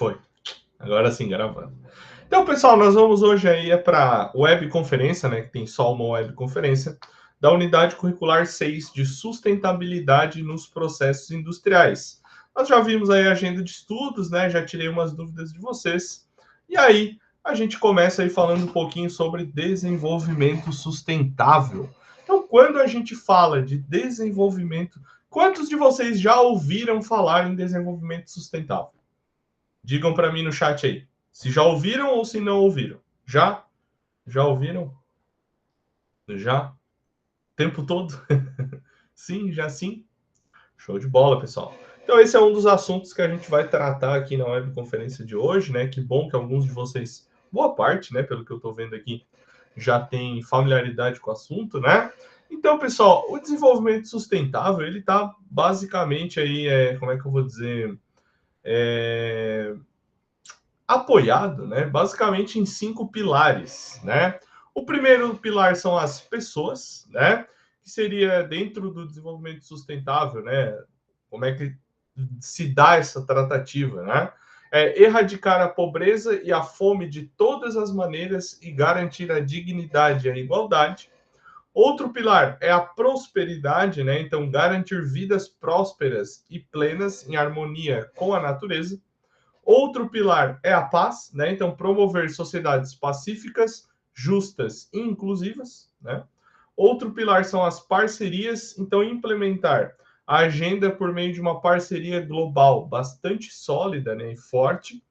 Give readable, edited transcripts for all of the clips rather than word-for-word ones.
Foi. Agora sim, gravando. Então, pessoal, nós vamos hoje aí para webconferência, né? Que tem só uma webconferência, da unidade curricular 6 de sustentabilidade nos processos industriais. Nós já vimos aí a agenda de estudos, né? Já tirei umas dúvidas de vocês. E aí, a gente começa aí falando um pouquinho sobre desenvolvimento sustentável. Então, quando a gente fala de desenvolvimento, quantos de vocês já ouviram falar em desenvolvimento sustentável? Digam para mim no chat aí. Se já ouviram ou se não ouviram. Já? Já ouviram? Já? O tempo todo? Sim, já sim? Show de bola, pessoal. Então, esse é um dos assuntos que a gente vai tratar aqui na webconferência de hoje, né? Que bom que alguns de vocês, boa parte, né? Pelo que eu estou vendo aqui, já tem familiaridade com o assunto, né? Então, pessoal, o desenvolvimento sustentável, ele está basicamente aí, como é que eu vou dizer? Apoiado, né, basicamente em 5 pilares, né? O primeiro pilar são as pessoas, né? Que seria dentro do desenvolvimento sustentável, né? Como é que se dá essa tratativa, né? Erradicar a pobreza e a fome de todas as maneiras e garantir a dignidade e a igualdade. Outro pilar é a prosperidade, né? Então, garantir vidas prósperas e plenas em harmonia com a natureza. Outro pilar é a paz, né? Então, promover sociedades pacíficas, justas e inclusivas, né? Outro pilar são as parcerias, então, implementar a agenda por meio de uma parceria global bastante sólida, né, e forte.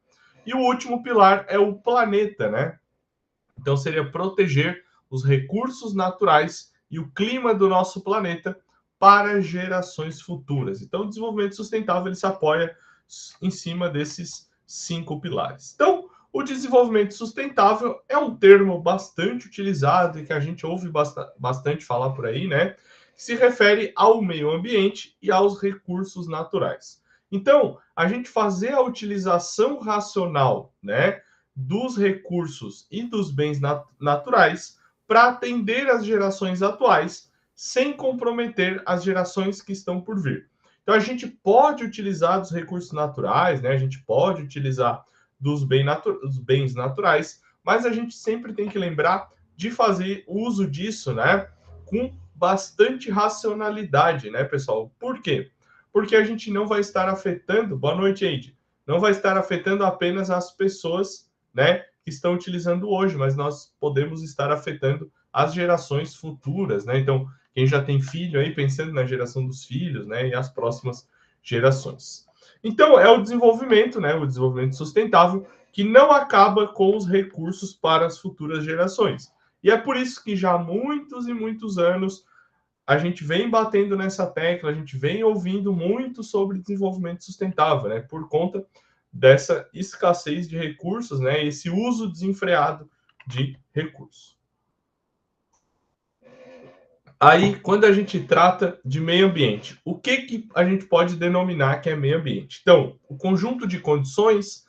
E o último pilar é o planeta, né? Então, seria proteger os recursos naturais e o clima do nosso planeta para gerações futuras. Então, o desenvolvimento sustentável ele se apoia em cima desses 5 pilares. Então, o desenvolvimento sustentável é um termo bastante utilizado e que a gente ouve bastante falar por aí, né? Que se refere ao meio ambiente e aos recursos naturais. Então, a gente fazer a utilização racional, né, dos recursos e dos bens naturais para atender as gerações atuais, sem comprometer as gerações que estão por vir. Então, a gente pode utilizar dos recursos naturais, né? A gente pode utilizar dos bens naturais, mas a gente sempre tem que lembrar de fazer uso disso, né? Com bastante racionalidade, né, pessoal? Por quê? Porque a gente não vai estar afetando. Boa noite, Eide. Não vai estar afetando apenas as pessoas, né, que estão utilizando hoje, mas nós podemos estar afetando as gerações futuras, né? Então, quem já tem filho aí, pensando na geração dos filhos, né, e as próximas gerações. Então, é o desenvolvimento, né, o desenvolvimento sustentável, que não acaba com os recursos para as futuras gerações. E é por isso que já há muitos e muitos anos a gente vem batendo nessa tecla, a gente vem ouvindo muito sobre desenvolvimento sustentável, né, por conta dessa escassez de recursos, né, esse uso desenfreado de recursos. Aí, quando a gente trata de meio ambiente, o que a gente pode denominar que é meio ambiente? Então, o conjunto de condições,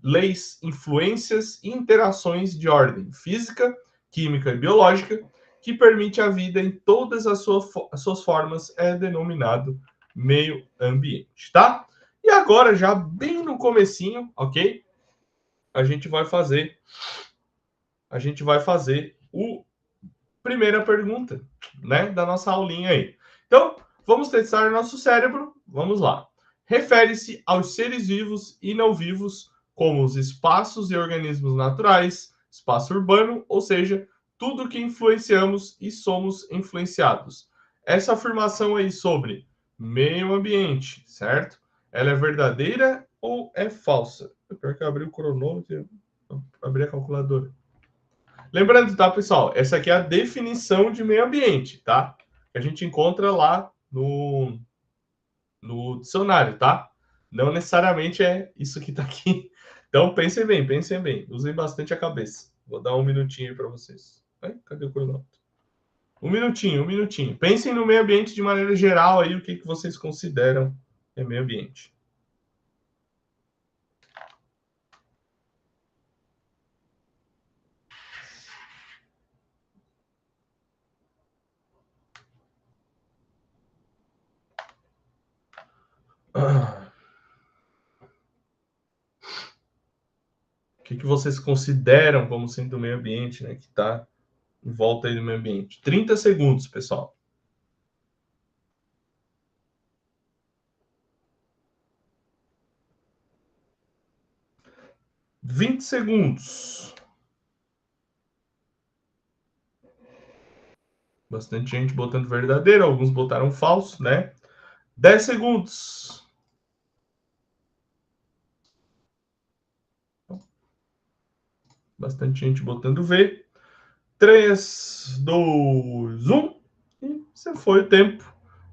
leis, influências e interações de ordem física, química e biológica que permite a vida em todas as suas formas é denominado meio ambiente, tá? E agora, já bem no comecinho, ok? A gente vai fazer o primeira pergunta, né, da nossa aulinha aí. Então, vamos testar nosso cérebro. Vamos lá. Refere-se aos seres vivos e não vivos, como os espaços e organismos naturais, espaço urbano, ou seja, tudo que influenciamos e somos influenciados. Essa afirmação aí sobre meio ambiente, certo? Ela é verdadeira ou é falsa? Eu pior que eu abri o cronômetro, abri a calculadora. Lembrando, tá, pessoal? Essa aqui é a definição de meio ambiente, tá? Que a gente encontra lá no dicionário, tá? Não necessariamente é isso que tá aqui. Então, pensem bem, pensem bem. Usem bastante a cabeça. Vou dar um minutinho para vocês. Ai, cadê o cronômetro? Um minutinho, um minutinho. Pensem no meio ambiente de maneira geral aí, o que vocês consideram é meio ambiente. que vocês consideram como sendo o meio ambiente, né? Que está em volta aí do meio ambiente. 30 segundos, pessoal. 20 segundos. Bastante gente botando verdadeiro, alguns botaram falso, né? 10 segundos. Bastante gente botando V. 3, 2, 1. E você foi o tempo.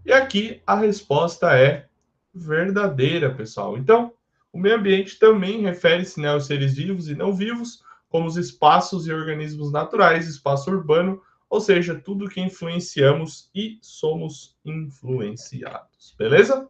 E aqui a resposta é verdadeira, pessoal. Então, o meio ambiente também refere-se, né, aos seres vivos e não vivos, como os espaços e organismos naturais, espaço urbano, ou seja, tudo que influenciamos e somos influenciados. Beleza?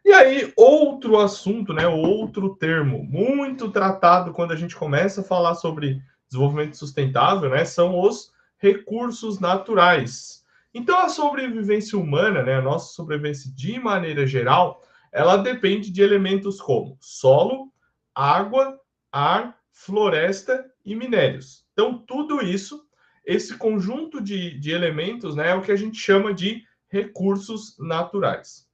E aí, outro assunto, né, outro termo muito tratado quando a gente começa a falar sobre desenvolvimento sustentável, né, são os recursos naturais. Então, a sobrevivência humana, né, a nossa sobrevivência de maneira geral, ela depende de elementos como solo, água, ar, floresta e minérios. Então, tudo isso, esse conjunto de elementos, né, é o que a gente chama de recursos naturais.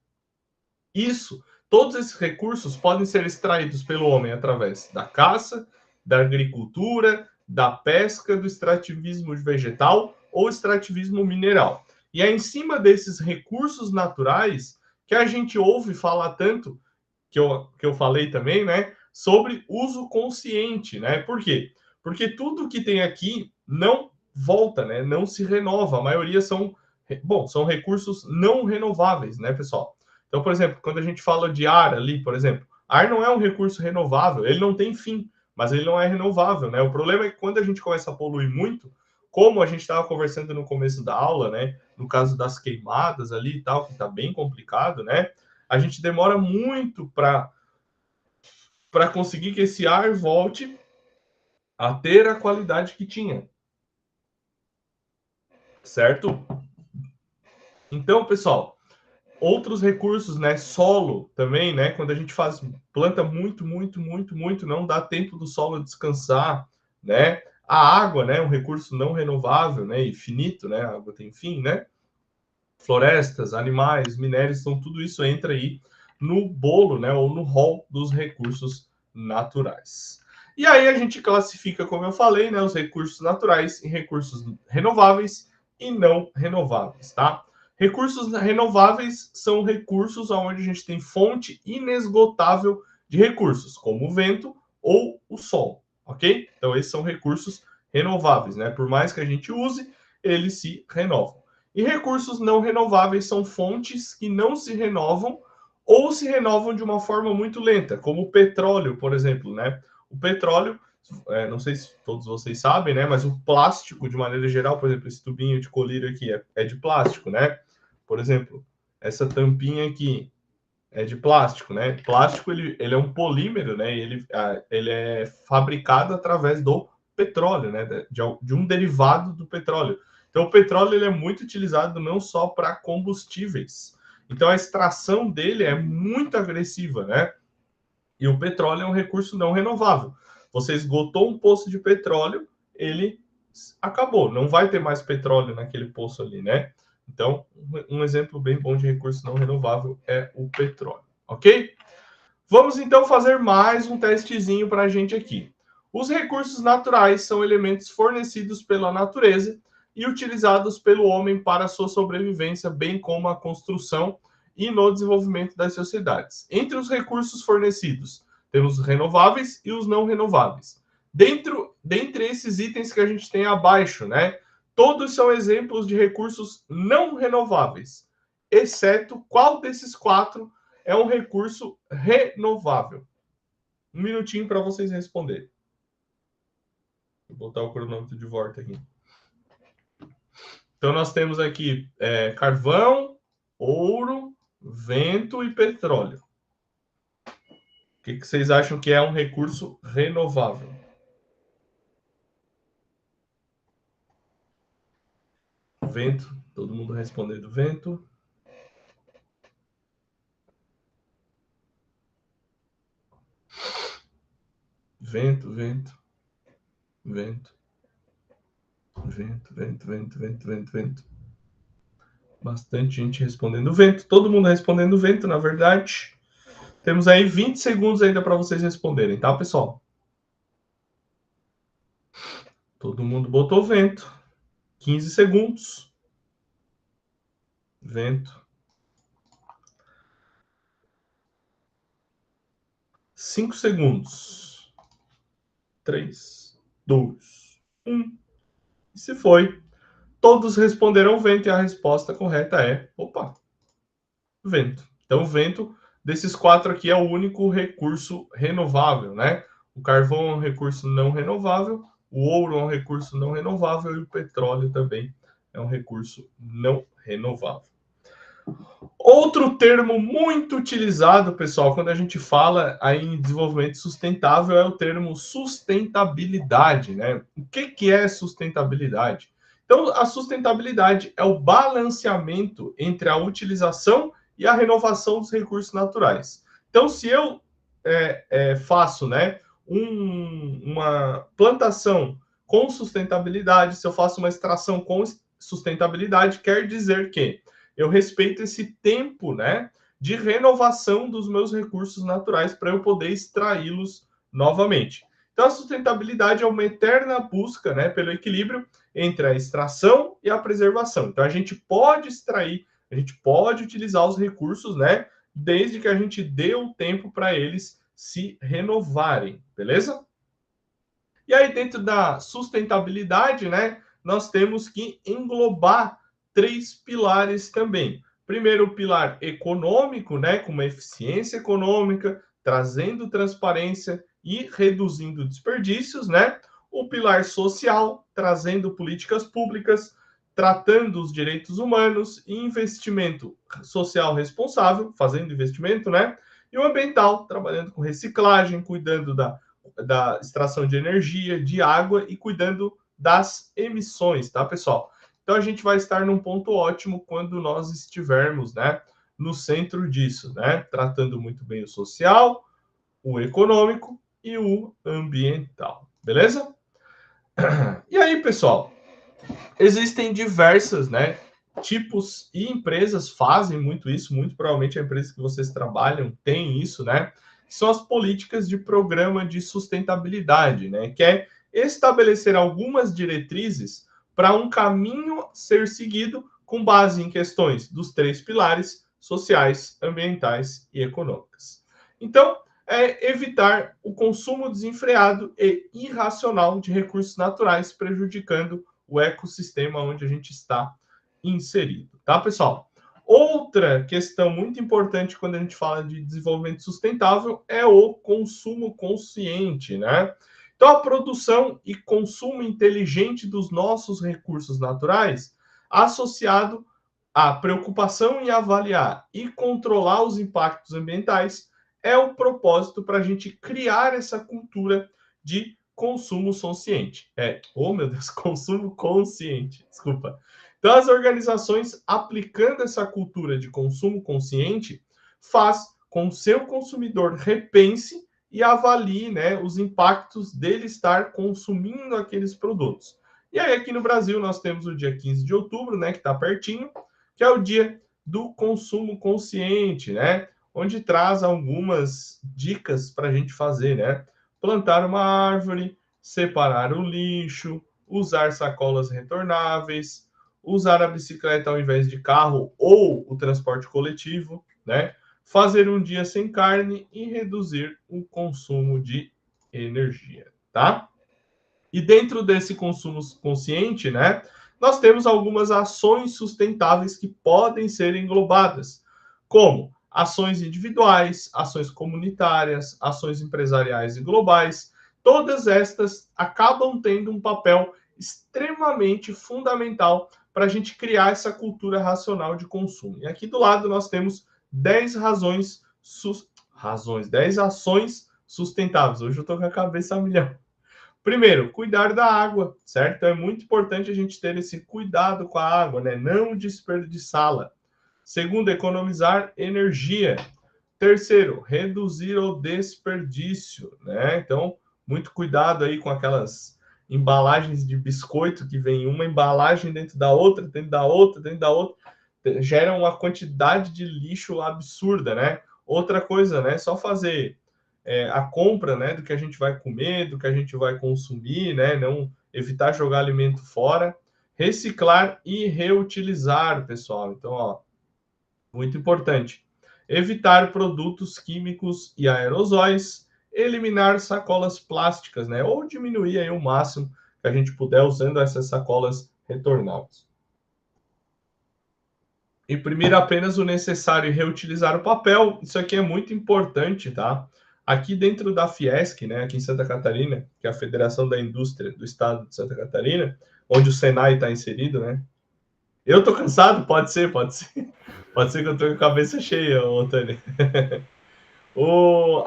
Isso, todos esses recursos podem ser extraídos pelo homem através da caça, da agricultura, da pesca, do extrativismo vegetal ou extrativismo mineral. E é em cima desses recursos naturais que a gente ouve falar tanto, que eu falei também, né, sobre uso consciente, né? Por quê? Porque tudo que tem aqui não volta, né? Não se renova. A maioria são recursos não renováveis, né, pessoal? Então, por exemplo, quando a gente fala de ar ali, por exemplo, ar não é um recurso renovável, ele não tem fim, mas ele não é renovável, né? O problema é que quando a gente começa a poluir muito, como a gente estava conversando no começo da aula, né? No caso das queimadas ali e tal, que está bem complicado, né? A gente demora muito para conseguir que esse ar volte a ter a qualidade que tinha, certo? Então, pessoal, outros recursos, né? Solo também, né? Quando a gente planta muito, não dá tempo do solo descansar, né? A água, né? Um recurso não renovável, né? E finito, né? A água tem fim, né? Florestas, animais, minérios, então tudo isso entra aí no bolo, né? Ou no rol dos recursos naturais. E aí a gente classifica, como eu falei, né? Os recursos naturais em recursos renováveis e não renováveis, tá? Recursos renováveis são recursos onde a gente tem fonte inesgotável de recursos, como o vento ou o sol, ok? Então, esses são recursos renováveis, né? Por mais que a gente use, eles se renovam. E recursos não renováveis são fontes que não se renovam ou se renovam de uma forma muito lenta, como o petróleo, por exemplo, né? O petróleo, não sei se todos vocês sabem, né? Mas o plástico, de maneira geral, por exemplo, esse tubinho de colírio aqui é de plástico, né? Por exemplo, essa tampinha aqui é de plástico, né? Plástico ele é um polímero, né? Ele é fabricado através do petróleo, né? De um derivado do petróleo. Então, o petróleo ele é muito utilizado não só para combustíveis. Então, a extração dele é muito agressiva, né? E o petróleo é um recurso não renovável. Você esgotou um poço de petróleo, ele acabou, não vai ter mais petróleo naquele poço ali, né? Então, um exemplo bem bom de recurso não renovável é o petróleo, ok? Vamos então fazer mais um testezinho para a gente aqui. Os recursos naturais são elementos fornecidos pela natureza e utilizados pelo homem para a sua sobrevivência, bem como a construção e no desenvolvimento das sociedades. Entre os recursos fornecidos, temos os renováveis e os não renováveis. Dentre esses itens que a gente tem abaixo, né? Todos são exemplos de recursos não renováveis, exceto qual desses quatro é um recurso renovável. Um minutinho para vocês responderem. Vou botar o cronômetro de volta aqui. Então, nós temos aqui carvão, ouro, vento e petróleo. O que vocês acham que é um recurso renovável? Vento, todo mundo respondendo vento. Vento, vento. Vento. Vento, vento, vento, vento, vento, vento. Bastante gente respondendo vento. Todo mundo respondendo vento, na verdade. Temos aí 20 segundos ainda para vocês responderem, tá, pessoal? Todo mundo botou vento. 15 segundos. Vento. 5 segundos. 3, 2, 1. E se foi? Todos responderam vento e a resposta correta é... Opa! Vento. Então, vento, desses 4 aqui, é o único recurso renovável, né? O carvão é um recurso não renovável, o ouro é um recurso não renovável e o petróleo também é um recurso não renovável. Outro termo muito utilizado, pessoal, quando a gente fala aí em desenvolvimento sustentável é o termo sustentabilidade, né? O que é sustentabilidade? Então, a sustentabilidade é o balanceamento entre a utilização e a renovação dos recursos naturais. Então, se eu faço, né, uma plantação com sustentabilidade, se eu faço uma extração com sustentabilidade, quer dizer que eu respeito esse tempo, né, de renovação dos meus recursos naturais para eu poder extraí-los novamente. Então, a sustentabilidade é uma eterna busca, né, pelo equilíbrio entre a extração e a preservação. Então, a gente pode extrair, a gente pode utilizar os recursos, né, desde que a gente dê o tempo para eles se renovarem, beleza? E aí, dentro da sustentabilidade, né, nós temos que englobar 3 pilares também. Primeiro, o pilar econômico, né, com uma eficiência econômica, trazendo transparência e reduzindo desperdícios, né? O pilar social, trazendo políticas públicas, tratando os direitos humanos e investimento social responsável, fazendo investimento, né? E o ambiental, trabalhando com reciclagem, cuidando da extração de energia, de água e cuidando das emissões, tá, pessoal? Então, a gente vai estar num ponto ótimo quando nós estivermos, né, no centro disso, né, tratando muito bem o social, o econômico e o ambiental, beleza? E aí, pessoal, existem diversas, né, tipos e empresas fazem muito isso, muito provavelmente a empresa que vocês trabalham tem isso, né? São as políticas de programa de sustentabilidade, né? Que é estabelecer algumas diretrizes para um caminho ser seguido com base em questões dos 3 pilares sociais, ambientais e econômicas. Então, é evitar o consumo desenfreado e irracional de recursos naturais, prejudicando o ecossistema onde a gente está inserido, tá, pessoal? Outra questão muito importante quando a gente fala de desenvolvimento sustentável é o consumo consciente, né? Então, a produção e consumo inteligente dos nossos recursos naturais, associado à preocupação em avaliar e controlar os impactos ambientais, é o propósito para a gente criar essa cultura de consumo consciente. Oh meu Deus, consumo consciente, desculpa. Então, as organizações aplicando essa cultura de consumo consciente faz com que o seu consumidor repense e avalie, né, os impactos dele estar consumindo aqueles produtos. E aí, aqui no Brasil, nós temos o dia 15 de outubro, né, que está pertinho, que é o dia do consumo consciente, né? Onde traz algumas dicas para a gente fazer, né? Plantar uma árvore, separar o lixo, usar sacolas retornáveis, usar a bicicleta ao invés de carro ou o transporte coletivo, né? Fazer um dia sem carne e reduzir o consumo de energia, tá? E dentro desse consumo consciente, né, nós temos algumas ações sustentáveis que podem ser englobadas, como ações individuais, ações comunitárias, ações empresariais e globais. Todas estas acabam tendo um papel extremamente fundamental para a gente criar essa cultura racional de consumo. E aqui do lado nós temos 10 10 ações sustentáveis. Hoje eu estou com a cabeça a milhão. Primeiro, cuidar da água, certo? É muito importante a gente ter esse cuidado com a água, né? Não desperdiçá-la. Segundo, economizar energia. Terceiro, reduzir o desperdício, né? Então, muito cuidado aí com aquelas embalagens de biscoito que vem uma embalagem dentro da outra, dentro da outra, dentro da outra, gera uma quantidade de lixo absurda, né? Outra coisa, né? Só fazer a compra, né, do que a gente vai comer, do que a gente vai consumir, né? Não evitar jogar alimento fora, reciclar e reutilizar, pessoal. Então, ó, muito importante. Evitar produtos químicos e aerosóis, eliminar sacolas plásticas, né? Ou diminuir aí o máximo que a gente puder usando essas sacolas retornáveis. Imprimir apenas o necessário e reutilizar o papel. Isso aqui é muito importante, tá? Aqui dentro da Fiesc, né, aqui em Santa Catarina, que é a Federação da Indústria do Estado de Santa Catarina, onde o Senai está inserido, né? Eu tô cansado? Pode ser, pode ser. Pode ser que eu tô com a cabeça cheia, Tânia.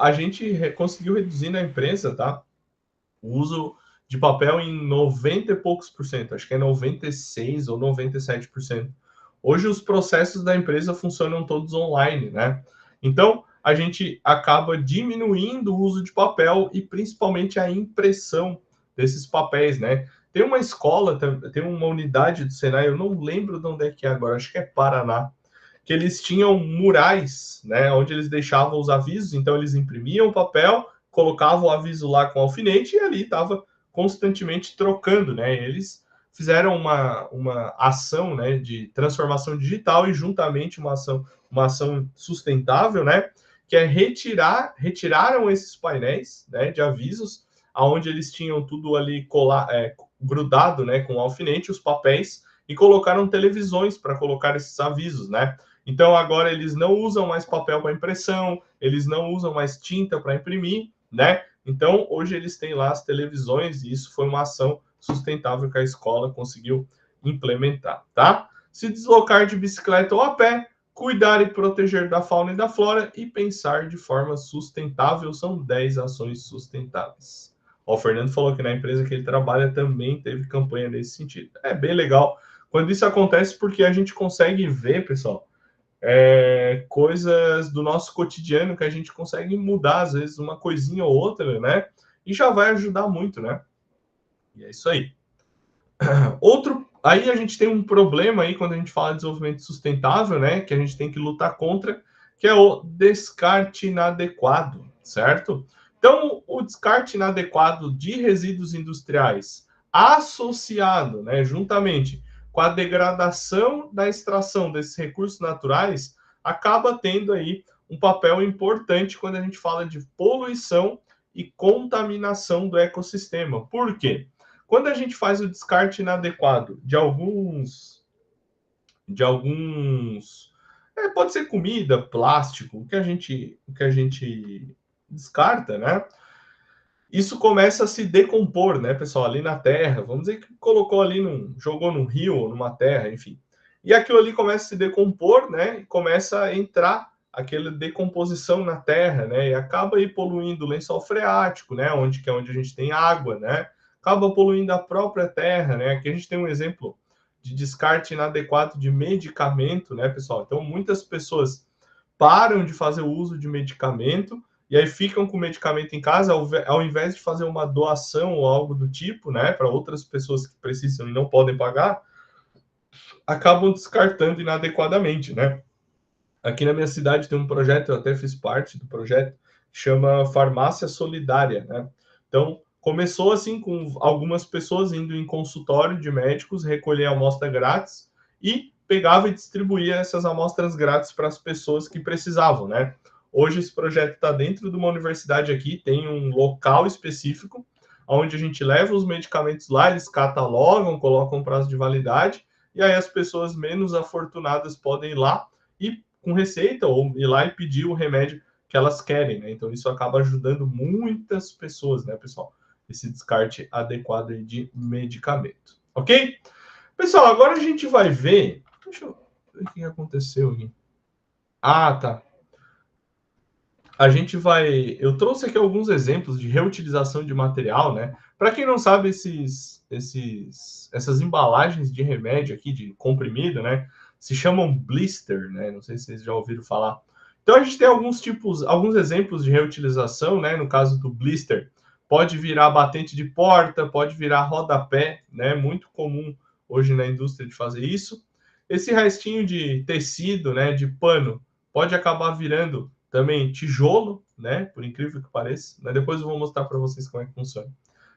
A gente conseguiu reduzir na empresa, tá? O uso de papel em 90 e poucos por cento, acho que é 96 ou 97%. Hoje os processos da empresa funcionam todos online, né? Então, a gente acaba diminuindo o uso de papel e principalmente a impressão desses papéis, né? Tem uma escola, tem uma unidade do Senai, eu não lembro de onde é que é agora, acho que é Paraná, que eles tinham murais, né, onde eles deixavam os avisos, então eles imprimiam o papel, colocavam o aviso lá com alfinete e ali estava constantemente trocando, né? Eles fizeram uma ação, né, de transformação digital e juntamente uma ação sustentável, né, que é retiraram esses painéis, né, de avisos, aonde eles tinham tudo ali grudado, né, com alfinete, os papéis, e colocaram televisões para colocar esses avisos, né? Então agora eles não usam mais papel para impressão, eles não usam mais tinta para imprimir, né? Então hoje eles têm lá as televisões e isso foi uma ação sustentável que a escola conseguiu implementar, tá? Se deslocar de bicicleta ou a pé, cuidar e proteger da fauna e da flora e pensar de forma sustentável são 10 ações sustentáveis. Ó, o Fernando falou que na empresa que ele trabalha também teve campanha nesse sentido. É bem legal quando isso acontece porque a gente consegue ver, pessoal, coisas do nosso cotidiano que a gente consegue mudar, às vezes, uma coisinha ou outra, né? E já vai ajudar muito, né? E é isso aí. Aí a gente tem um problema aí quando a gente fala de desenvolvimento sustentável, né? Que a gente tem que lutar contra, que é o descarte inadequado, certo? Então, o descarte inadequado de resíduos industriais associado, né, juntamente com a degradação da extração desses recursos naturais, acaba tendo aí um papel importante quando a gente fala de poluição e contaminação do ecossistema. Por quê? Quando a gente faz o descarte inadequado de alguns pode ser comida, plástico, o que a gente descarta, né? Isso começa a se decompor, né, pessoal, ali na terra. Vamos dizer que colocou ali jogou num rio ou numa terra, enfim. E aquilo ali começa a se decompor, né? E começa a entrar aquela decomposição na terra, né? E acaba aí poluindo o lençol freático, né? Onde a gente tem água, né? Acaba poluindo a própria terra, né? Aqui a gente tem um exemplo de descarte inadequado de medicamento, né, pessoal? Então, muitas pessoas param de fazer o uso de medicamento e aí ficam com o medicamento em casa, ao invés de fazer uma doação ou algo do tipo, né, para outras pessoas que precisam e não podem pagar, acabam descartando inadequadamente, né? Aqui na minha cidade tem um projeto, eu até fiz parte do projeto, chama Farmácia Solidária, né? Então, começou assim com algumas pessoas indo em consultório de médicos, recolher amostra grátis e pegava e distribuía essas amostras grátis para as pessoas que precisavam, né? Hoje esse projeto está dentro de uma universidade aqui, tem um local específico, onde a gente leva os medicamentos lá, eles catalogam, colocam prazo de validade, e aí as pessoas menos afortunadas podem ir lá e com receita ou ir lá e pedir o remédio que elas querem, né? Então isso acaba ajudando muitas pessoas, né, pessoal? Esse descarte adequado de medicamento, ok? Pessoal, agora a gente vai ver. Deixa eu ver o que aconteceu aqui. Ah, tá. A gente vai. Eu trouxe aqui alguns exemplos de reutilização de material, né? Para quem não sabe, essas embalagens de remédio aqui, de comprimido, né? Se chamam blister, né? Não sei se vocês já ouviram falar. Então a gente tem alguns exemplos de reutilização, né? No caso do blister, pode virar batente de porta, pode virar rodapé, né? Muito comum hoje na indústria de fazer isso. Esse restinho de tecido, né, de pano, pode acabar virando também tijolo, né? Por incrível que pareça. Né? Depois eu vou mostrar para vocês como é que funciona.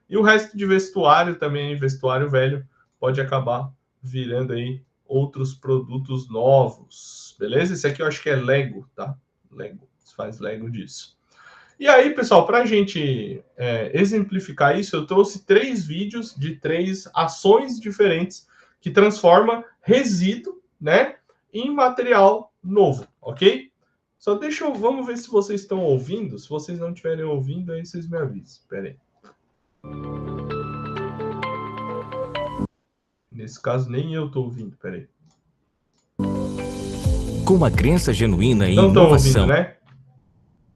E o resto de vestuário também, vestuário velho, pode acabar virando aí outros produtos novos, beleza? Esse aqui eu acho que é Lego, tá? Lego, se faz Lego disso. E aí, pessoal, para a gente exemplificar isso, eu trouxe 3 vídeos de 3 ações diferentes que transforma resíduo, né, em material novo, ok? Só vamos ver se vocês estão ouvindo. Se vocês não estiverem ouvindo, aí vocês me avisem. Espera aí. Nesse caso, nem eu estou ouvindo, peraí. Com uma crença genuína em não inovação. Ouvindo, né?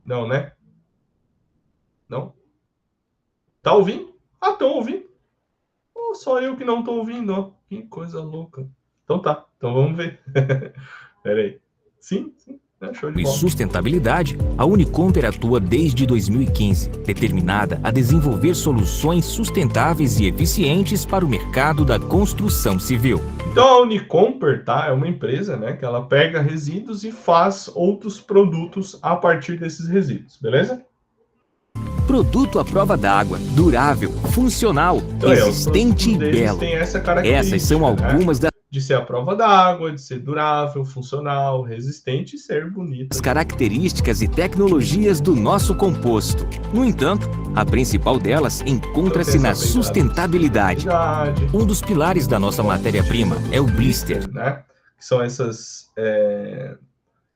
Não, né? Não? Tá ouvindo? Ah, estão ouvindo. Oh, só eu que não estou ouvindo, ó. Que coisa louca. Então tá, então vamos ver. Peraí. Sim, sim. Show de bola. E sustentabilidade, a Unicomper atua desde 2015, determinada a desenvolver soluções sustentáveis e eficientes para o mercado da construção civil. Então a Unicomper, tá, é uma empresa, né, que ela pega resíduos e faz outros produtos a partir desses resíduos, beleza? Produto à prova d'água, durável, funcional, resistente e belo. Essas são algumas das de ser à prova d'água, de ser durável, funcional, resistente e ser bonito. As características e tecnologias do nosso composto. No entanto, a principal delas encontra-se na sustentabilidade. Um dos pilares da nossa matéria-prima é o blister, né? Que são essas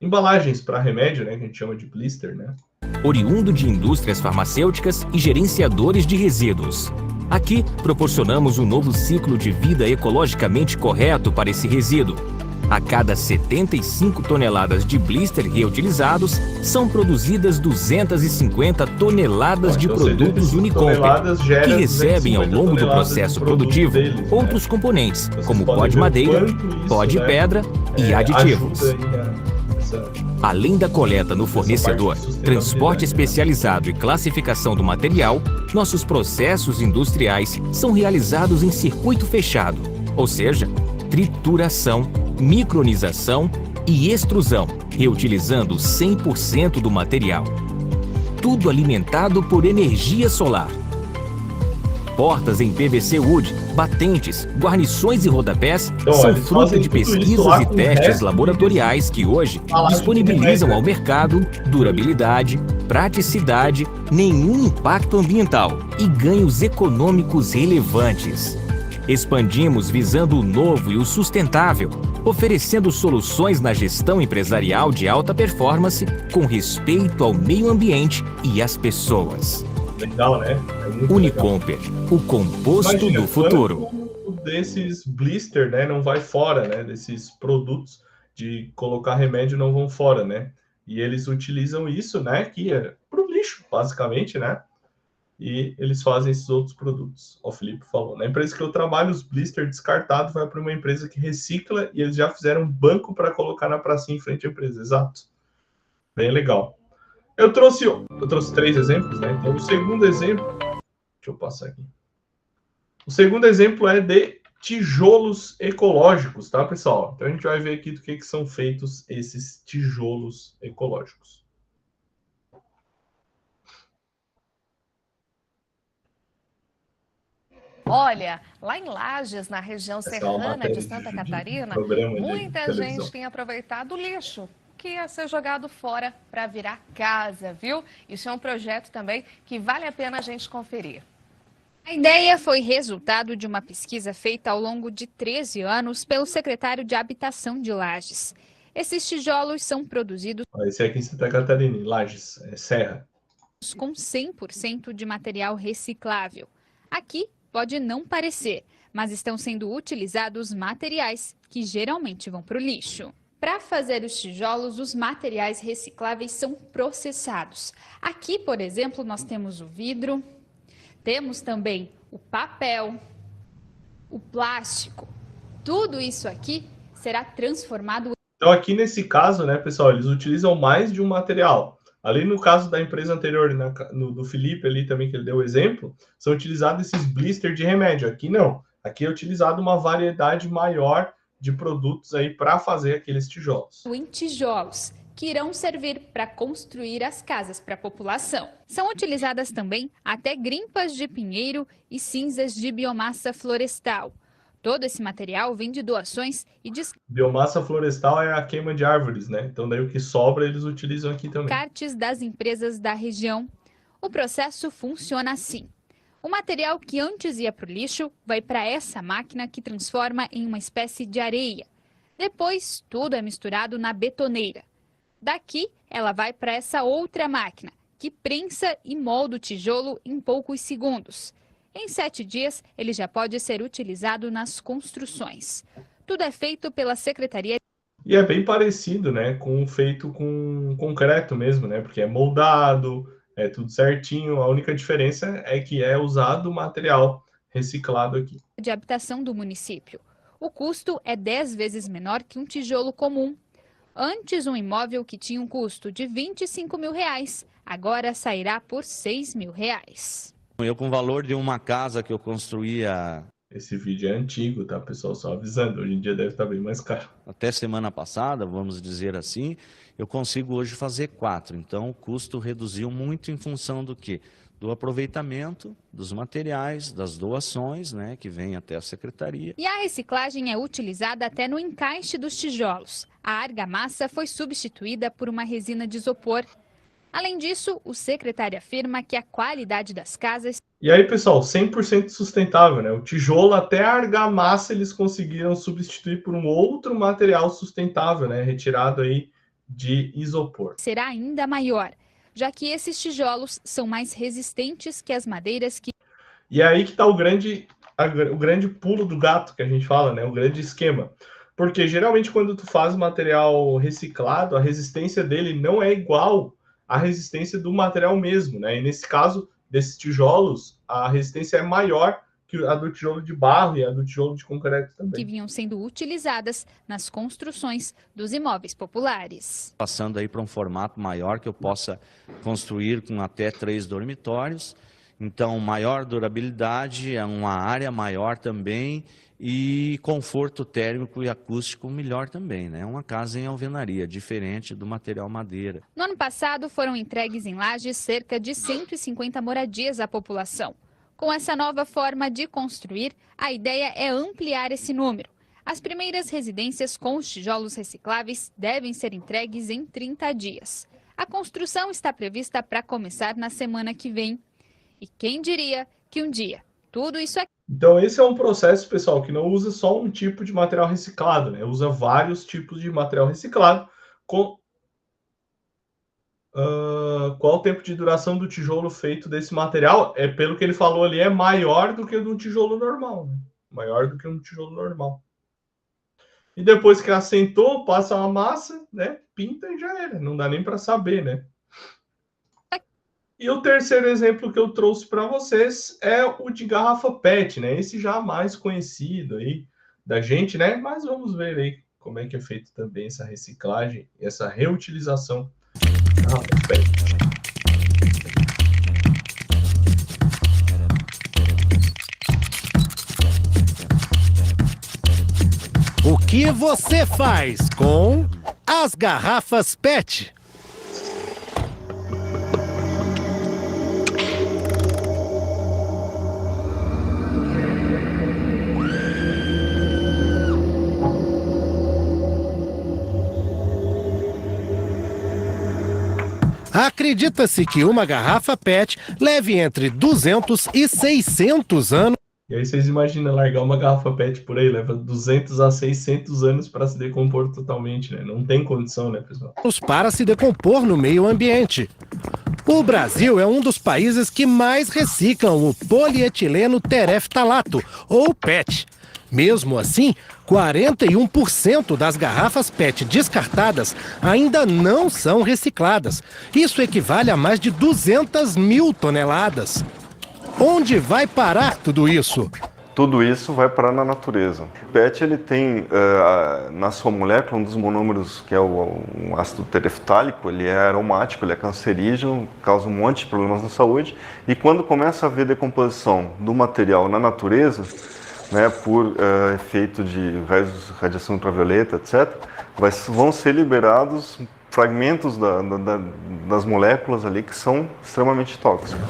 embalagens para remédio, né? Que a gente chama de blister, né? Oriundo de indústrias farmacêuticas e gerenciadores de resíduos. Aqui, proporcionamos um novo ciclo de vida ecologicamente correto para esse resíduo. A cada 75 toneladas de blister reutilizados, são produzidas 250 toneladas de produtos Unicomper, que recebem ao longo do processo produtivo deles, outros componentes, como pó de madeira, pó de pedra e aditivos. Além da coleta no fornecedor, transporte especializado e classificação do material, nossos processos industriais são realizados em circuito fechado, ou seja, trituração, micronização e extrusão, reutilizando 100% do material. Tudo alimentado por energia solar. Portas em PVC wood, batentes, guarnições e rodapés são fruto de pesquisas e testes laboratoriais que hoje disponibilizam ao mercado durabilidade, praticidade, nenhum impacto ambiental e ganhos econômicos relevantes. Expandimos visando o novo e o sustentável, oferecendo soluções na gestão empresarial de alta performance com respeito ao meio ambiente e às pessoas. Legal, né? Unicomper, o composto do futuro. Desses blister, né, não vai fora, né? Desses produtos de colocar remédio não vão fora, né? E eles utilizam isso, né? Que é pro lixo, basicamente, né? E eles fazem esses outros produtos. O Felipe falou. Na empresa que eu trabalho, os blister descartados vai para uma empresa que recicla e eles já fizeram um banco para colocar na pracinha em frente à empresa. Exato. Bem legal. Eu trouxe 3 exemplos, né? Então, o segundo exemplo... Deixa eu passar aqui. O segundo exemplo é de tijolos ecológicos, tá, pessoal? Então, a gente vai ver aqui do que são feitos esses tijolos ecológicos. Olha, lá em Lages, na região serrana de Santa Catarina, muita gente tem aproveitado o lixo que ia ser jogado fora para virar casa, viu? Isso é um projeto também que vale a pena a gente conferir. A ideia foi resultado de uma pesquisa feita ao longo de 13 anos pelo secretário de Habitação de Lages. Esses tijolos são produzidos Esse é aqui em Santa Catarina, em Lages, Serra. Com 100% de material reciclável. Aqui pode não parecer, mas estão sendo utilizados materiais que geralmente vão para o lixo. Para fazer os tijolos, os materiais recicláveis são processados. Aqui, por exemplo, nós temos o vidro, temos também o papel, o plástico. Tudo isso aqui será transformado. Então, aqui nesse caso, né, pessoal, eles utilizam mais de um material. Ali no caso da empresa anterior, do Felipe ali também, que ele deu o exemplo, são utilizados esses blisters de remédio. Aqui não. Aqui é utilizado uma variedade maior de produtos aí para fazer aqueles tijolos. Em tijolos, que irão servir para construir as casas para a população. São utilizadas também até grimpas de pinheiro e cinzas de biomassa florestal. Todo esse material vem de doações e Biomassa florestal é a queima de árvores, né? Então daí o que sobra eles utilizam aqui também. Descartes das empresas da região. O processo funciona assim. O material que antes ia para o lixo vai para essa máquina que transforma em uma espécie de areia. Depois, tudo é misturado na betoneira. Daqui, ela vai para essa outra máquina, que prensa e molda o tijolo em poucos segundos. Em 7 dias, ele já pode ser utilizado nas construções. Tudo é feito pela Secretaria. E é bem parecido, né, com o feito com concreto mesmo, né, porque é moldado, é tudo certinho. A única diferença é que é usado material reciclado aqui. De habitação do município. O custo é 10 vezes menor que um tijolo comum. Antes, um imóvel que tinha um custo de R$25 mil, agora sairá por R$6 mil. Eu, com o valor de uma casa que eu construía... Esse vídeo é antigo, tá, pessoal? Só avisando, hoje em dia deve estar bem mais caro. Até semana passada, vamos dizer assim, eu consigo hoje fazer 4. Então, o custo reduziu muito em função do quê? Do aproveitamento dos materiais, das doações, né, que vem até a secretaria. E a reciclagem é utilizada até no encaixe dos tijolos. A argamassa foi substituída por uma resina de isopor. Além disso, o secretário afirma que a qualidade das casas... E aí, pessoal, 100% sustentável, né? O tijolo até a argamassa eles conseguiram substituir por um outro material sustentável, né? Retirado aí de isopor. Será ainda maior, já que esses tijolos são mais resistentes que as madeiras que... E é aí que está o grande pulo do gato que a gente fala, né? O grande esquema. Porque geralmente quando tu faz material reciclado, a resistência dele não é igual à resistência do material mesmo, né? E nesse caso desses tijolos, a resistência é maior que a do tijolo de barro e a do tijolo de concreto também. Que vinham sendo utilizadas nas construções dos imóveis populares. Passando aí para um formato maior que eu possa construir com até 3 dormitórios. Então, maior durabilidade, é uma área maior também e conforto térmico e acústico melhor também, né? Uma casa em alvenaria, diferente do material madeira. No ano passado, foram entregues em Lages cerca de 150 moradias à população. Com essa nova forma de construir, a ideia é ampliar esse número. As primeiras residências com os tijolos recicláveis devem ser entregues em 30 dias. A construção está prevista para começar na semana que vem. E quem diria que um dia tudo isso aqui... Então esse é um processo, pessoal, que não usa só um tipo de material reciclado, né? Usa vários tipos de material reciclado. Qual o tempo de duração do tijolo feito desse material? É, pelo que ele falou ali, é maior do que o do tijolo normal, né? Maior do que um tijolo normal. E depois que assentou, passa uma massa, né? Pinta e já era. Não dá nem para saber, né? E o terceiro exemplo que eu trouxe para vocês é o de garrafa PET, né? Esse já mais conhecido aí da gente, né? Mas vamos ver aí como é que é feito também essa reciclagem, essa reutilização da garrafa PET. O que você faz com as garrafas PET? Acredita-se que uma garrafa PET leve entre 200 e 600 anos. E aí vocês imaginam largar uma garrafa PET por aí, leva 200 a 600 anos para se decompor totalmente, né? Não tem condição, né, pessoal? Para se decompor no meio ambiente. O Brasil é um dos países que mais reciclam o polietileno tereftalato, ou PET. Mesmo assim, 41% das garrafas PET descartadas ainda não são recicladas. Isso equivale a mais de 200 mil toneladas. Onde vai parar tudo isso? tudo isso vai parar na natureza. O PET ele tem na sua molécula um dos monômeros que é o ácido tereftálico, ele é aromático, ele é cancerígeno, causa um monte de problemas na saúde, e quando começa a haver decomposição do material na natureza, né, por efeito de radiação ultravioleta, etc., vão ser liberados fragmentos das moléculas ali que são extremamente tóxicos.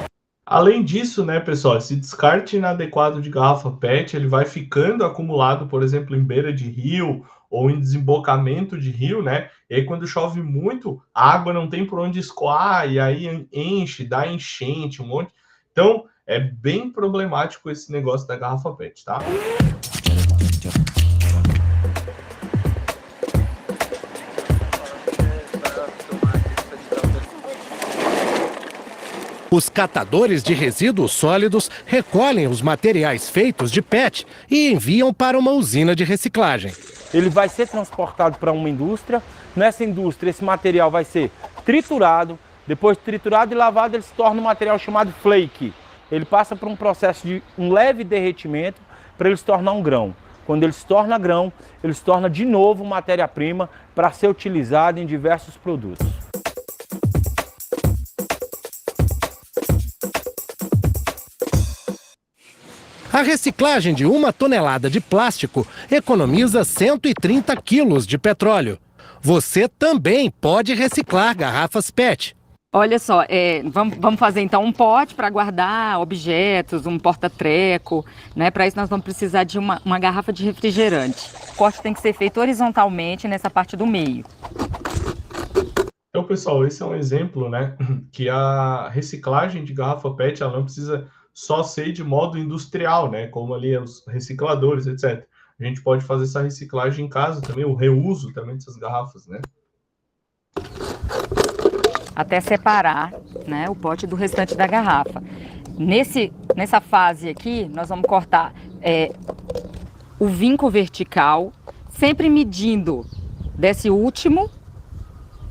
Além disso, né, pessoal, esse descarte inadequado de garrafa PET, ele vai ficando acumulado, por exemplo, em beira de rio ou em desembocamento de rio, né? E aí quando chove muito, a água não tem por onde escoar e aí enche, dá enchente, um monte. Então, é bem problemático esse negócio da garrafa PET, tá? Os catadores de resíduos sólidos recolhem os materiais feitos de PET e enviam para uma usina de reciclagem. Ele vai ser transportado para uma indústria. Nessa indústria, esse material vai ser triturado. Depois de triturado e lavado, ele se torna um material chamado flake. Ele passa por um processo de um leve derretimento para ele se tornar um grão. Quando ele se torna grão, ele se torna de novo matéria-prima para ser utilizado em diversos produtos. A reciclagem de 1 tonelada de plástico economiza 130 quilos de petróleo. Você também pode reciclar garrafas PET. Olha só, vamos fazer então um pote para guardar objetos, um porta-treco, né? Para isso nós vamos precisar de uma garrafa de refrigerante. O corte tem que ser feito horizontalmente nessa parte do meio. Então, pessoal, esse é um exemplo, né, que a reciclagem de garrafa PET, ela não precisa só ser de modo industrial, né, como ali os recicladores, etc. A gente pode fazer essa reciclagem em casa também, o reuso também dessas garrafas, né? Até separar, né, o pote do restante da garrafa. Nessa fase aqui, nós vamos cortar o vinco vertical, sempre medindo desse último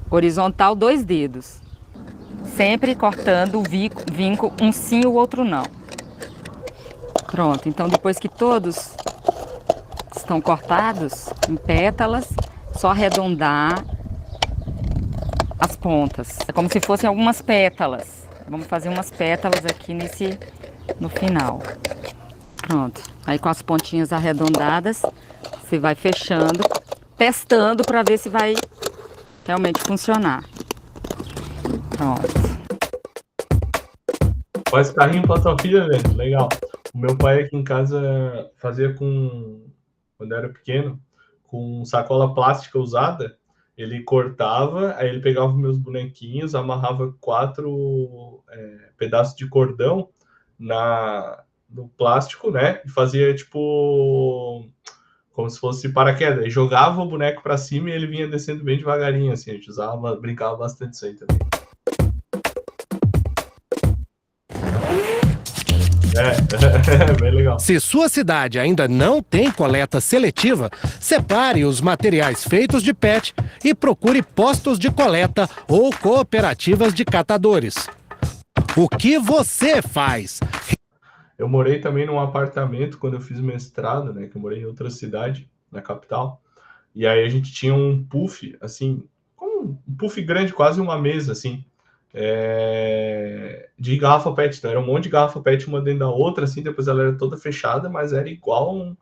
horizontal 2 dedos. Sempre cortando o vinco, um sim e o outro não. Pronto, então depois que todos estão cortados em pétalas, só arredondar as pontas. É como se fossem algumas pétalas. Vamos fazer umas pétalas aqui no final. Pronto, aí com as pontinhas arredondadas, você vai fechando, testando para ver se vai realmente funcionar. Pronto. Faz carrinho para tua filha, velho. Legal. O meu pai aqui em casa fazia quando eu era pequeno, com sacola plástica usada. Ele cortava, aí ele pegava meus bonequinhos, amarrava 4 pedaços de cordão no plástico, né? E fazia tipo como se fosse paraquedas. Aí jogava o boneco para cima e ele vinha descendo bem devagarinho, assim. A gente brincava bastante disso aí também. Bem legal. Se sua cidade ainda não tem coleta seletiva, separe os materiais feitos de PET e procure postos de coleta ou cooperativas de catadores. O que você faz? Eu morei também num apartamento quando eu fiz mestrado, né? Que eu morei em outra cidade, na capital. E aí a gente tinha um puff, assim, como um puff grande, quase uma mesa, assim. De garrafa PET, então era um monte de garrafa PET uma dentro da outra, assim, depois ela era toda fechada, mas era igual um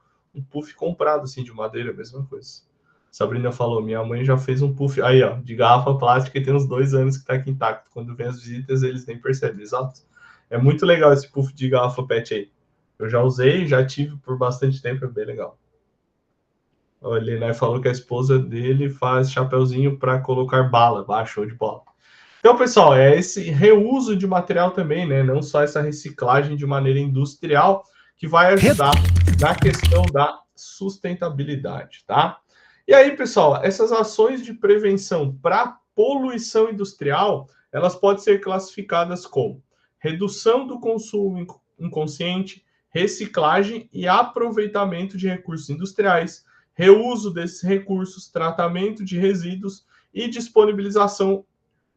puff comprado, assim, de madeira, mesma coisa. Sabrina falou, minha mãe já fez um puff, aí ó, de garrafa plástica e tem uns 2 anos que tá aqui intacto, quando vem as visitas eles nem percebem, exato. É muito legal esse puff de garrafa PET aí, eu já usei, já tive por bastante tempo, é bem legal. Ele, né, falou que a esposa dele faz chapeuzinho para colocar bala, show de bola. Então, pessoal, é esse reuso de material também, né? Não só essa reciclagem de maneira industrial que vai ajudar na questão da sustentabilidade, tá? E aí, pessoal, essas ações de prevenção para poluição industrial, elas podem ser classificadas como redução do consumo inconsciente, reciclagem e aproveitamento de recursos industriais, reuso desses recursos, tratamento de resíduos e disponibilização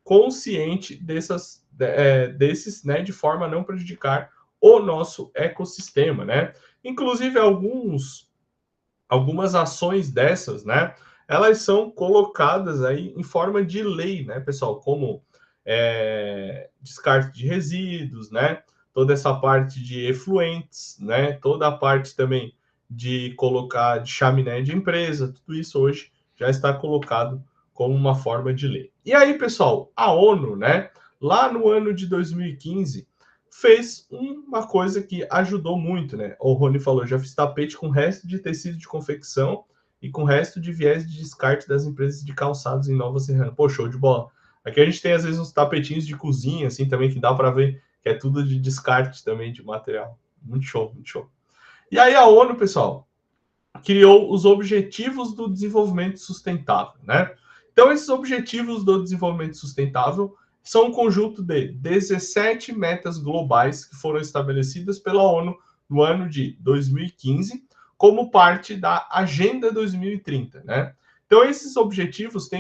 consciente desses, né, de forma a não prejudicar o nosso ecossistema, né? Inclusive, algumas ações dessas, né, elas são colocadas aí em forma de lei, né, pessoal, como descarte de resíduos, né, toda essa parte de efluentes, né, toda a parte também de colocar de chaminé de empresa, tudo isso hoje já está colocado como uma forma de lei. E aí, pessoal, a ONU, né, lá no ano de 2015, fez uma coisa que ajudou muito, né? O Rony falou, já fiz tapete com resto de tecido de confecção e com resto de viés de descarte das empresas de calçados em Nova Serrana. Pô, show de bola. Aqui a gente tem, às vezes, uns tapetinhos de cozinha, assim, também, que dá para ver que é tudo de descarte também de material. Muito show, muito show. E aí a ONU, pessoal, criou os Objetivos do Desenvolvimento Sustentável, né? Então, esses Objetivos do Desenvolvimento Sustentável são um conjunto de 17 metas globais que foram estabelecidas pela ONU no ano de 2015, como parte da Agenda 2030, né? Então, esses objetivos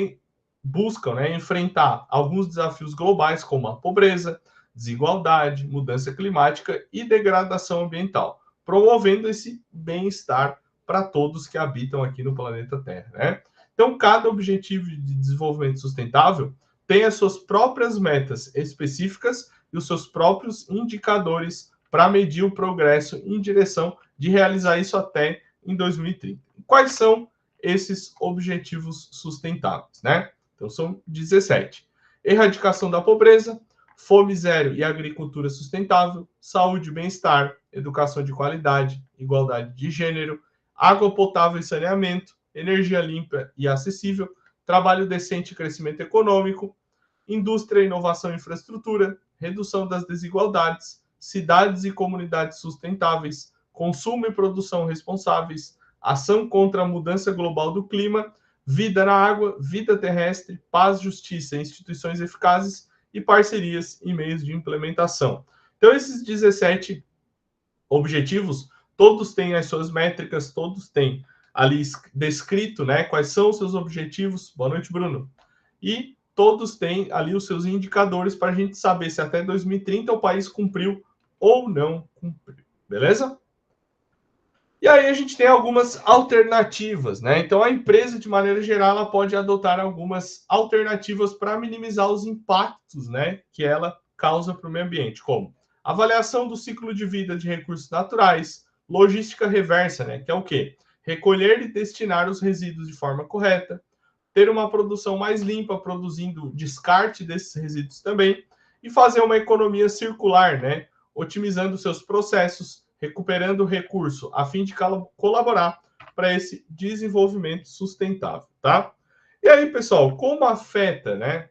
buscam, né, enfrentar alguns desafios globais, como a pobreza, desigualdade, mudança climática e degradação ambiental, promovendo esse bem-estar para todos que habitam aqui no planeta Terra, né? Então, cada objetivo de desenvolvimento sustentável tem as suas próprias metas específicas e os seus próprios indicadores para medir o progresso em direção de realizar isso até em 2030. Quais são esses objetivos sustentáveis, né? Então, são 17. Erradicação da pobreza, fome zero e agricultura sustentável, saúde e bem-estar, educação de qualidade, igualdade de gênero, água potável e saneamento, energia limpa e acessível, trabalho decente e crescimento econômico, indústria, inovação e infraestrutura, redução das desigualdades, cidades e comunidades sustentáveis, consumo e produção responsáveis, ação contra a mudança global do clima, vida na água, vida terrestre, paz, justiça, instituições eficazes e parcerias e meios de implementação. Então, esses 17 objetivos, todos têm as suas métricas, todos têm ali descrito, né, quais são os seus objetivos. Boa noite, Bruno. E todos têm ali os seus indicadores para a gente saber se até 2030 o país cumpriu ou não cumpriu. Beleza? E aí a gente tem algumas alternativas, né? Então, a empresa, de maneira geral, ela pode adotar algumas alternativas para minimizar os impactos, né, que ela causa para o meio ambiente, como avaliação do ciclo de vida de recursos naturais, logística reversa, né, que é o quê? Recolher e destinar os resíduos de forma correta, ter uma produção mais limpa, produzindo descarte desses resíduos também, e fazer uma economia circular, né, otimizando seus processos, recuperando o recurso, a fim de colaborar para esse desenvolvimento sustentável, tá? E aí, pessoal, como afeta, né?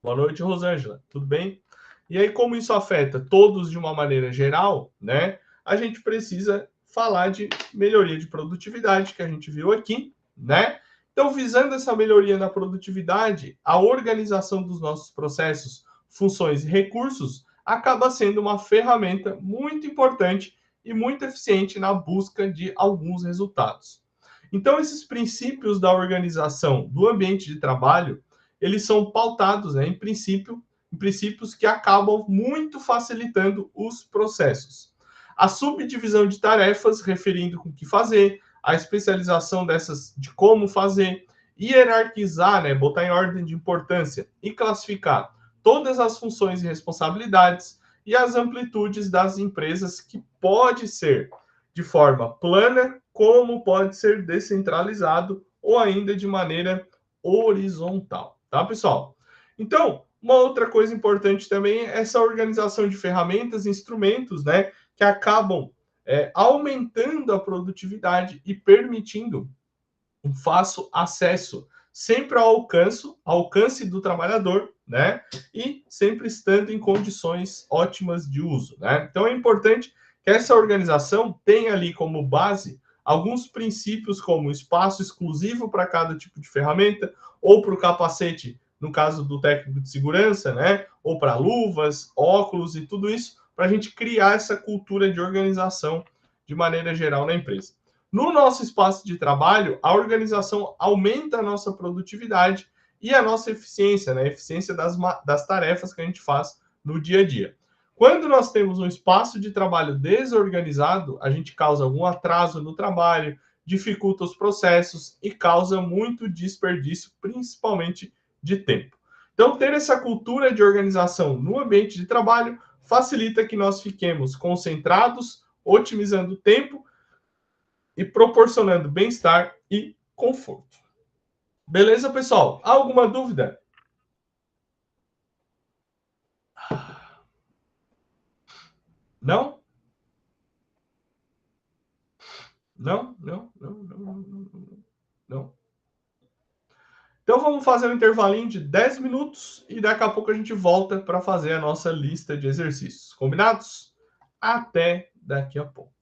Boa noite, Rosângela, tudo bem? E aí, como isso afeta todos de uma maneira geral, né? A gente precisa falar de melhoria de produtividade, que a gente viu aqui, né? Então, visando essa melhoria na produtividade, a organização dos nossos processos, funções e recursos acaba sendo uma ferramenta muito importante e muito eficiente na busca de alguns resultados. Então, esses princípios da organização do ambiente de trabalho, eles são pautados, né, em princípios que acabam muito facilitando os processos. A subdivisão de tarefas, referindo com o que fazer, a especialização dessas de como fazer, hierarquizar, né, botar em ordem de importância e classificar todas as funções e responsabilidades e as amplitudes das empresas, que pode ser de forma plana, como pode ser descentralizado ou ainda de maneira horizontal, tá, pessoal? Então, uma outra coisa importante também é essa organização de ferramentas e instrumentos, né, que acabam aumentando a produtividade e permitindo um fácil acesso, sempre ao alcance do trabalhador, né? E sempre estando em condições ótimas de uso, né? Então, é importante que essa organização tenha ali como base alguns princípios, como espaço exclusivo para cada tipo de ferramenta, ou para o capacete, no caso do técnico de segurança, né? Ou para luvas, óculos e tudo isso, para a gente criar essa cultura de organização de maneira geral na empresa. No nosso espaço de trabalho, a organização aumenta a nossa produtividade e a nossa eficiência, né? A eficiência das tarefas que a gente faz no dia a dia. Quando nós temos um espaço de trabalho desorganizado, a gente causa algum atraso no trabalho, dificulta os processos e causa muito desperdício, principalmente de tempo. Então, ter essa cultura de organização no ambiente de trabalho facilita que nós fiquemos concentrados, otimizando o tempo e proporcionando bem-estar e conforto. Beleza, pessoal? Alguma dúvida? Não? Não? Não? Não? Não? Não? Não? Não? Então vamos fazer um intervalinho de 10 minutos e daqui a pouco a gente volta para fazer a nossa lista de exercícios. Combinados? Até daqui a pouco.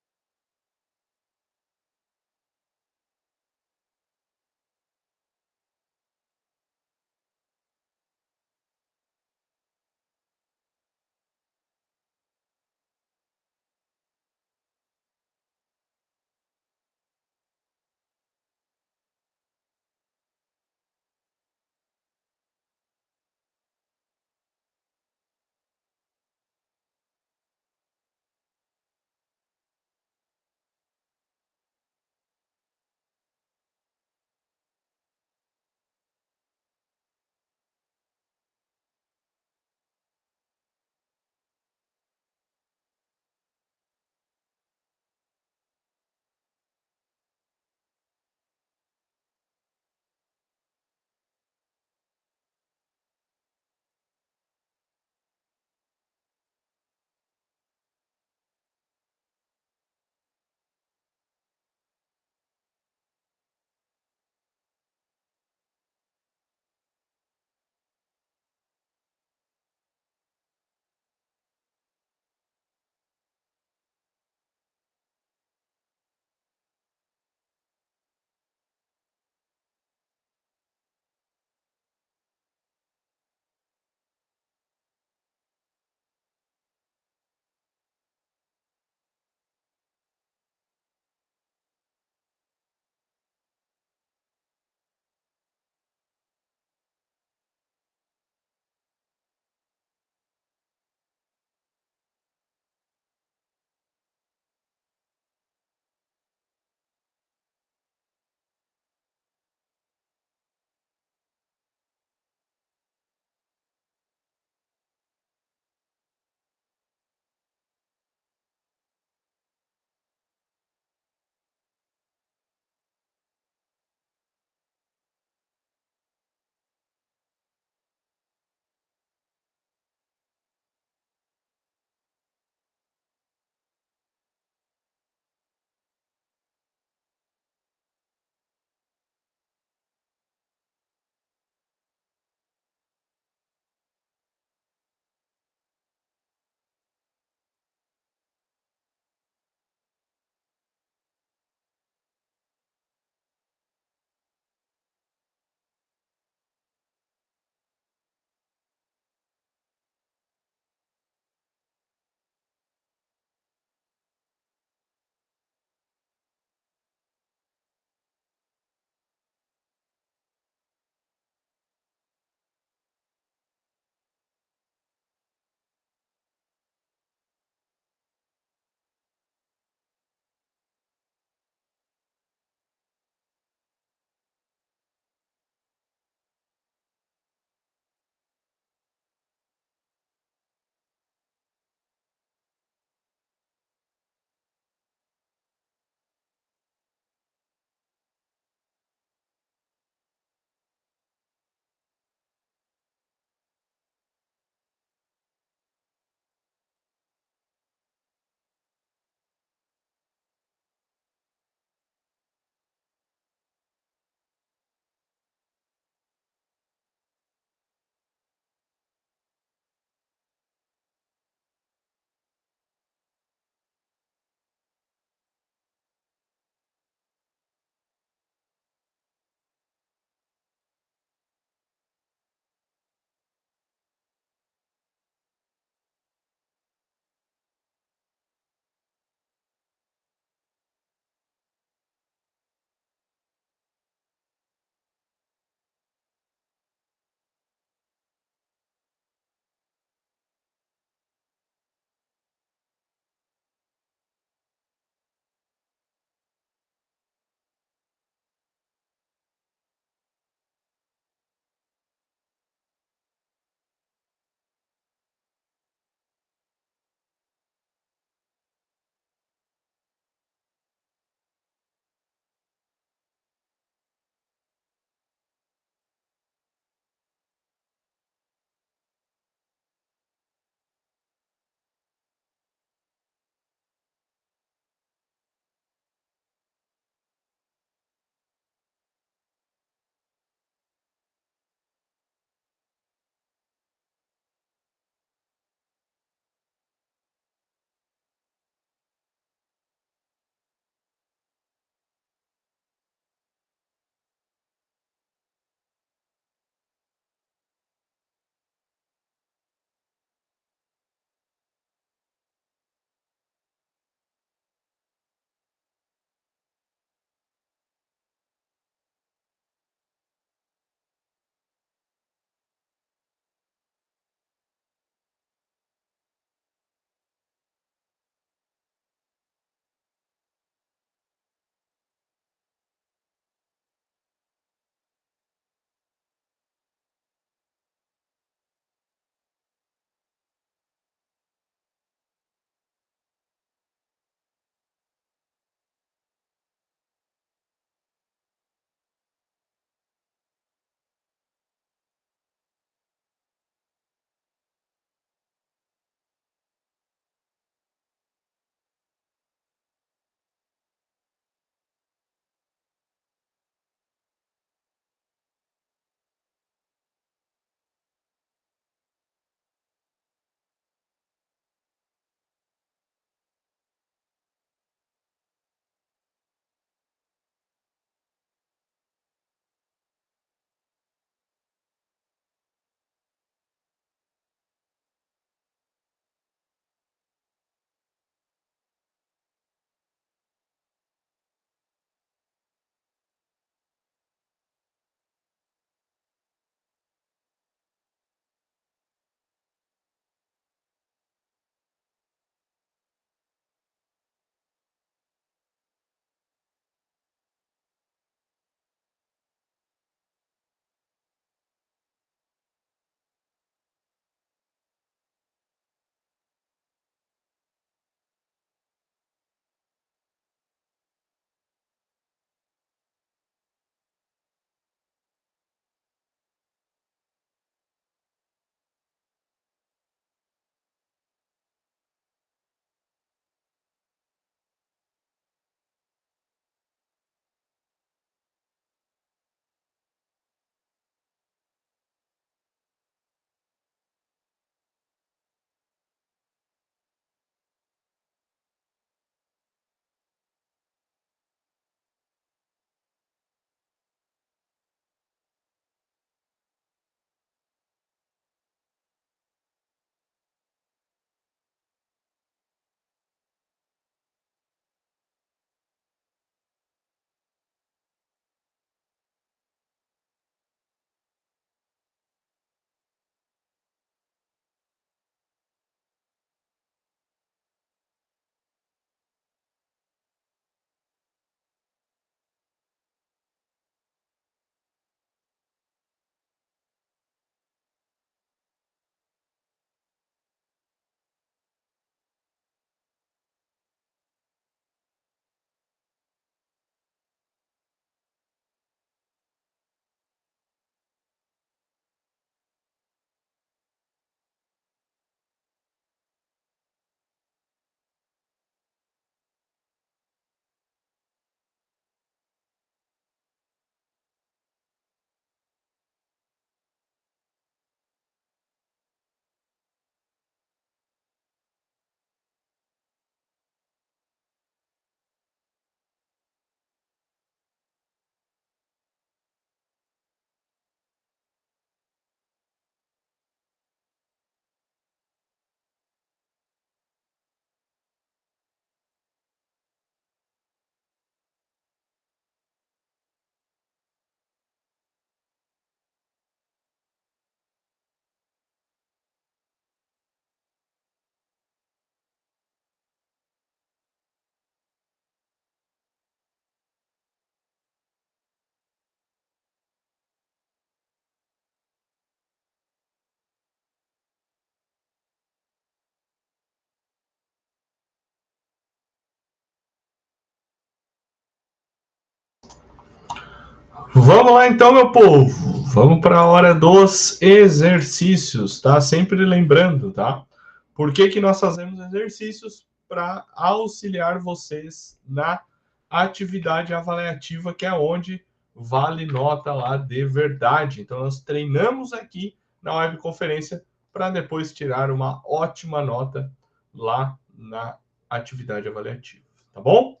Vamos lá então, meu povo. Vamos para a hora dos exercícios, tá? Sempre lembrando, tá? Por que que nós fazemos exercícios? Para auxiliar vocês na atividade avaliativa, que é onde vale nota lá de verdade. Então, nós treinamos aqui na webconferência para depois tirar uma ótima nota lá na atividade avaliativa, tá bom?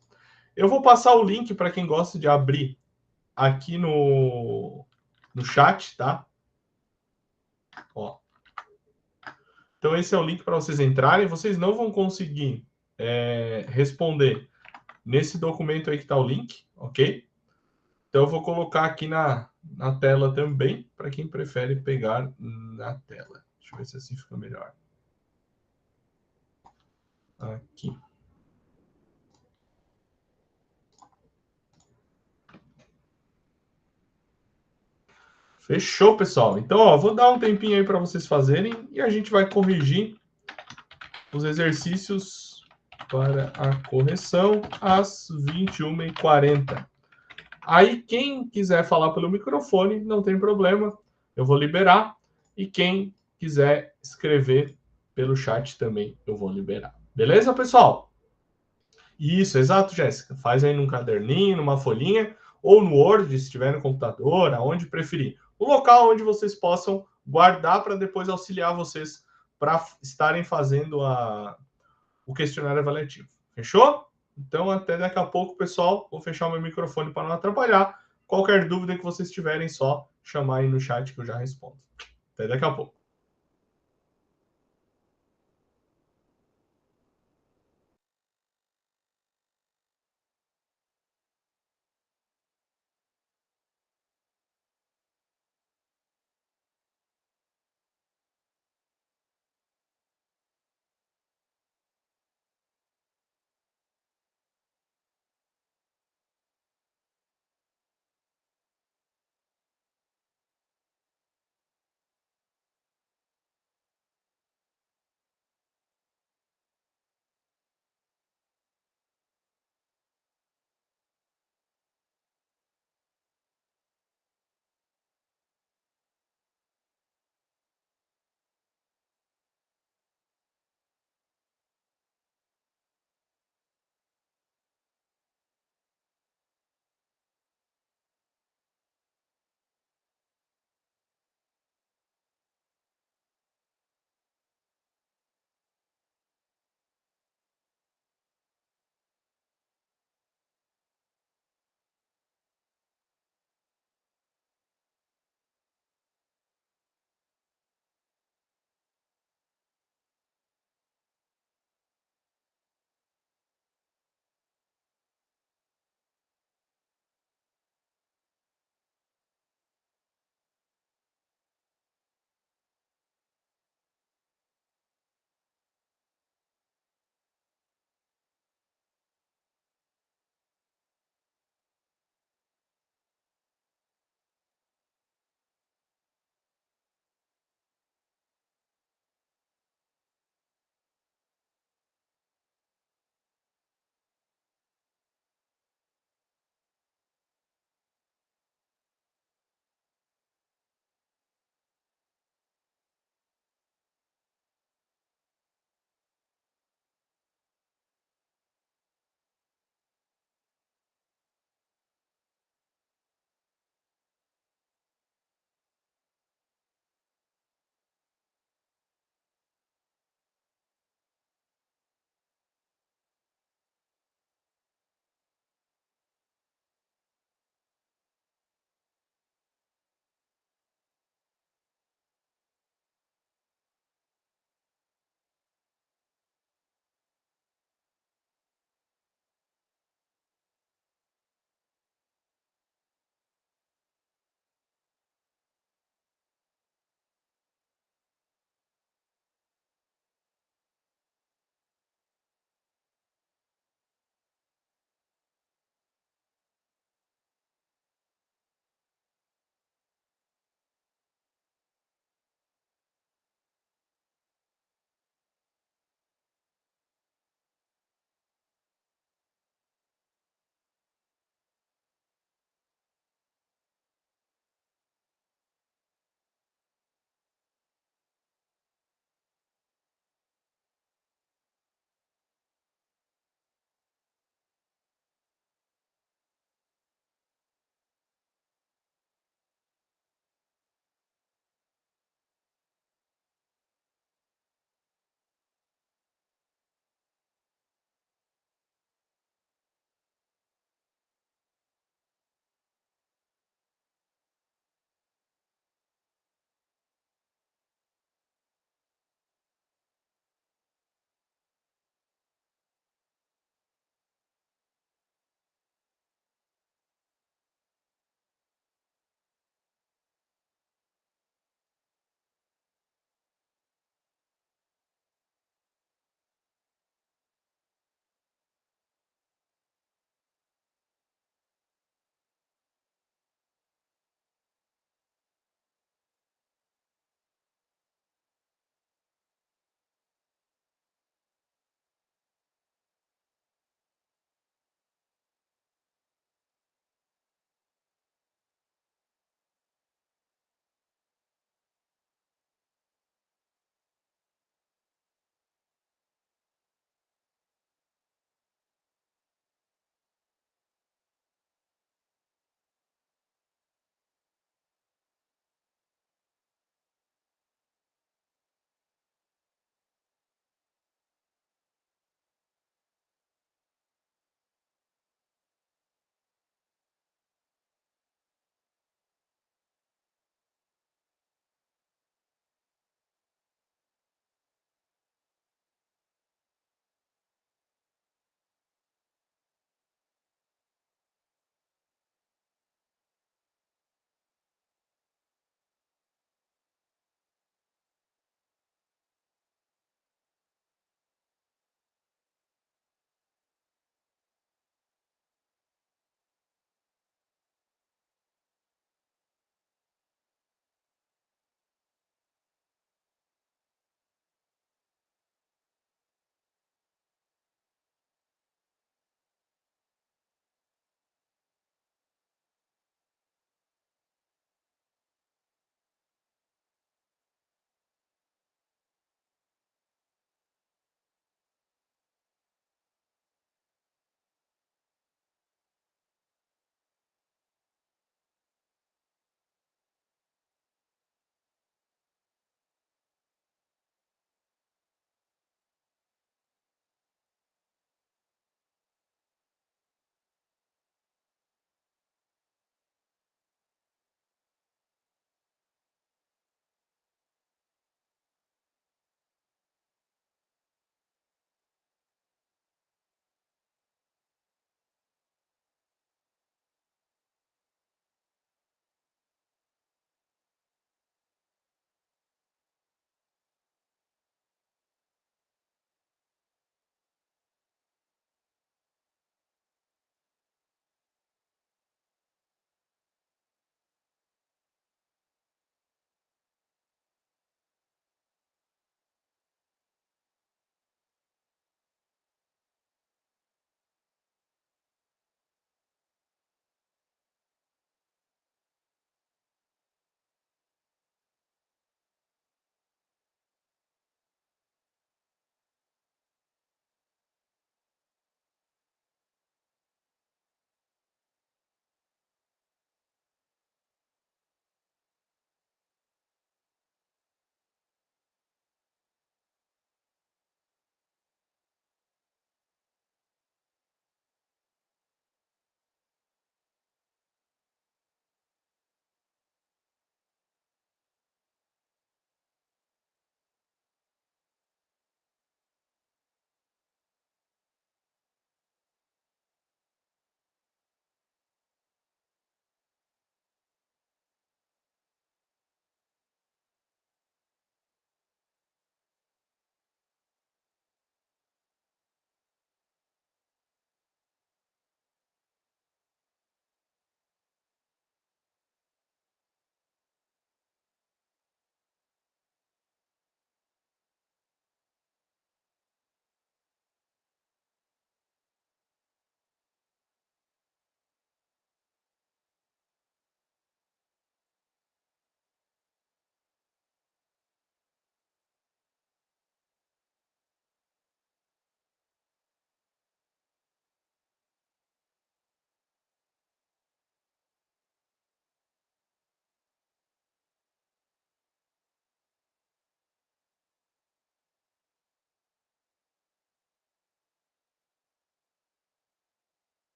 Eu vou passar o link para quem gosta de abrir aqui no chat, tá? Ó. Então, esse é o link para vocês entrarem. Vocês não vão conseguir responder nesse documento aí que está o link, ok? Então, eu vou colocar aqui na tela também, para quem prefere pegar na tela. Deixa eu ver se assim fica melhor. Aqui. Fechou, pessoal. Então, ó, vou dar um tempinho aí para vocês fazerem e a gente vai corrigir os exercícios para a correção às 21h40. Aí, quem quiser falar pelo microfone, não tem problema, eu vou liberar. E quem quiser escrever pelo chat também, eu vou liberar. Beleza, pessoal? Isso, exato, Jéssica. Faz aí num caderninho, numa folhinha, ou no Word, se tiver no computador, aonde preferir. Um local onde vocês possam guardar para depois auxiliar vocês para estarem fazendo o questionário avaliativo. Fechou? Então, até daqui a pouco, pessoal. Vou fechar o meu microfone para não atrapalhar. Qualquer dúvida que vocês tiverem, só chamar aí no chat que eu já respondo. Até daqui a pouco.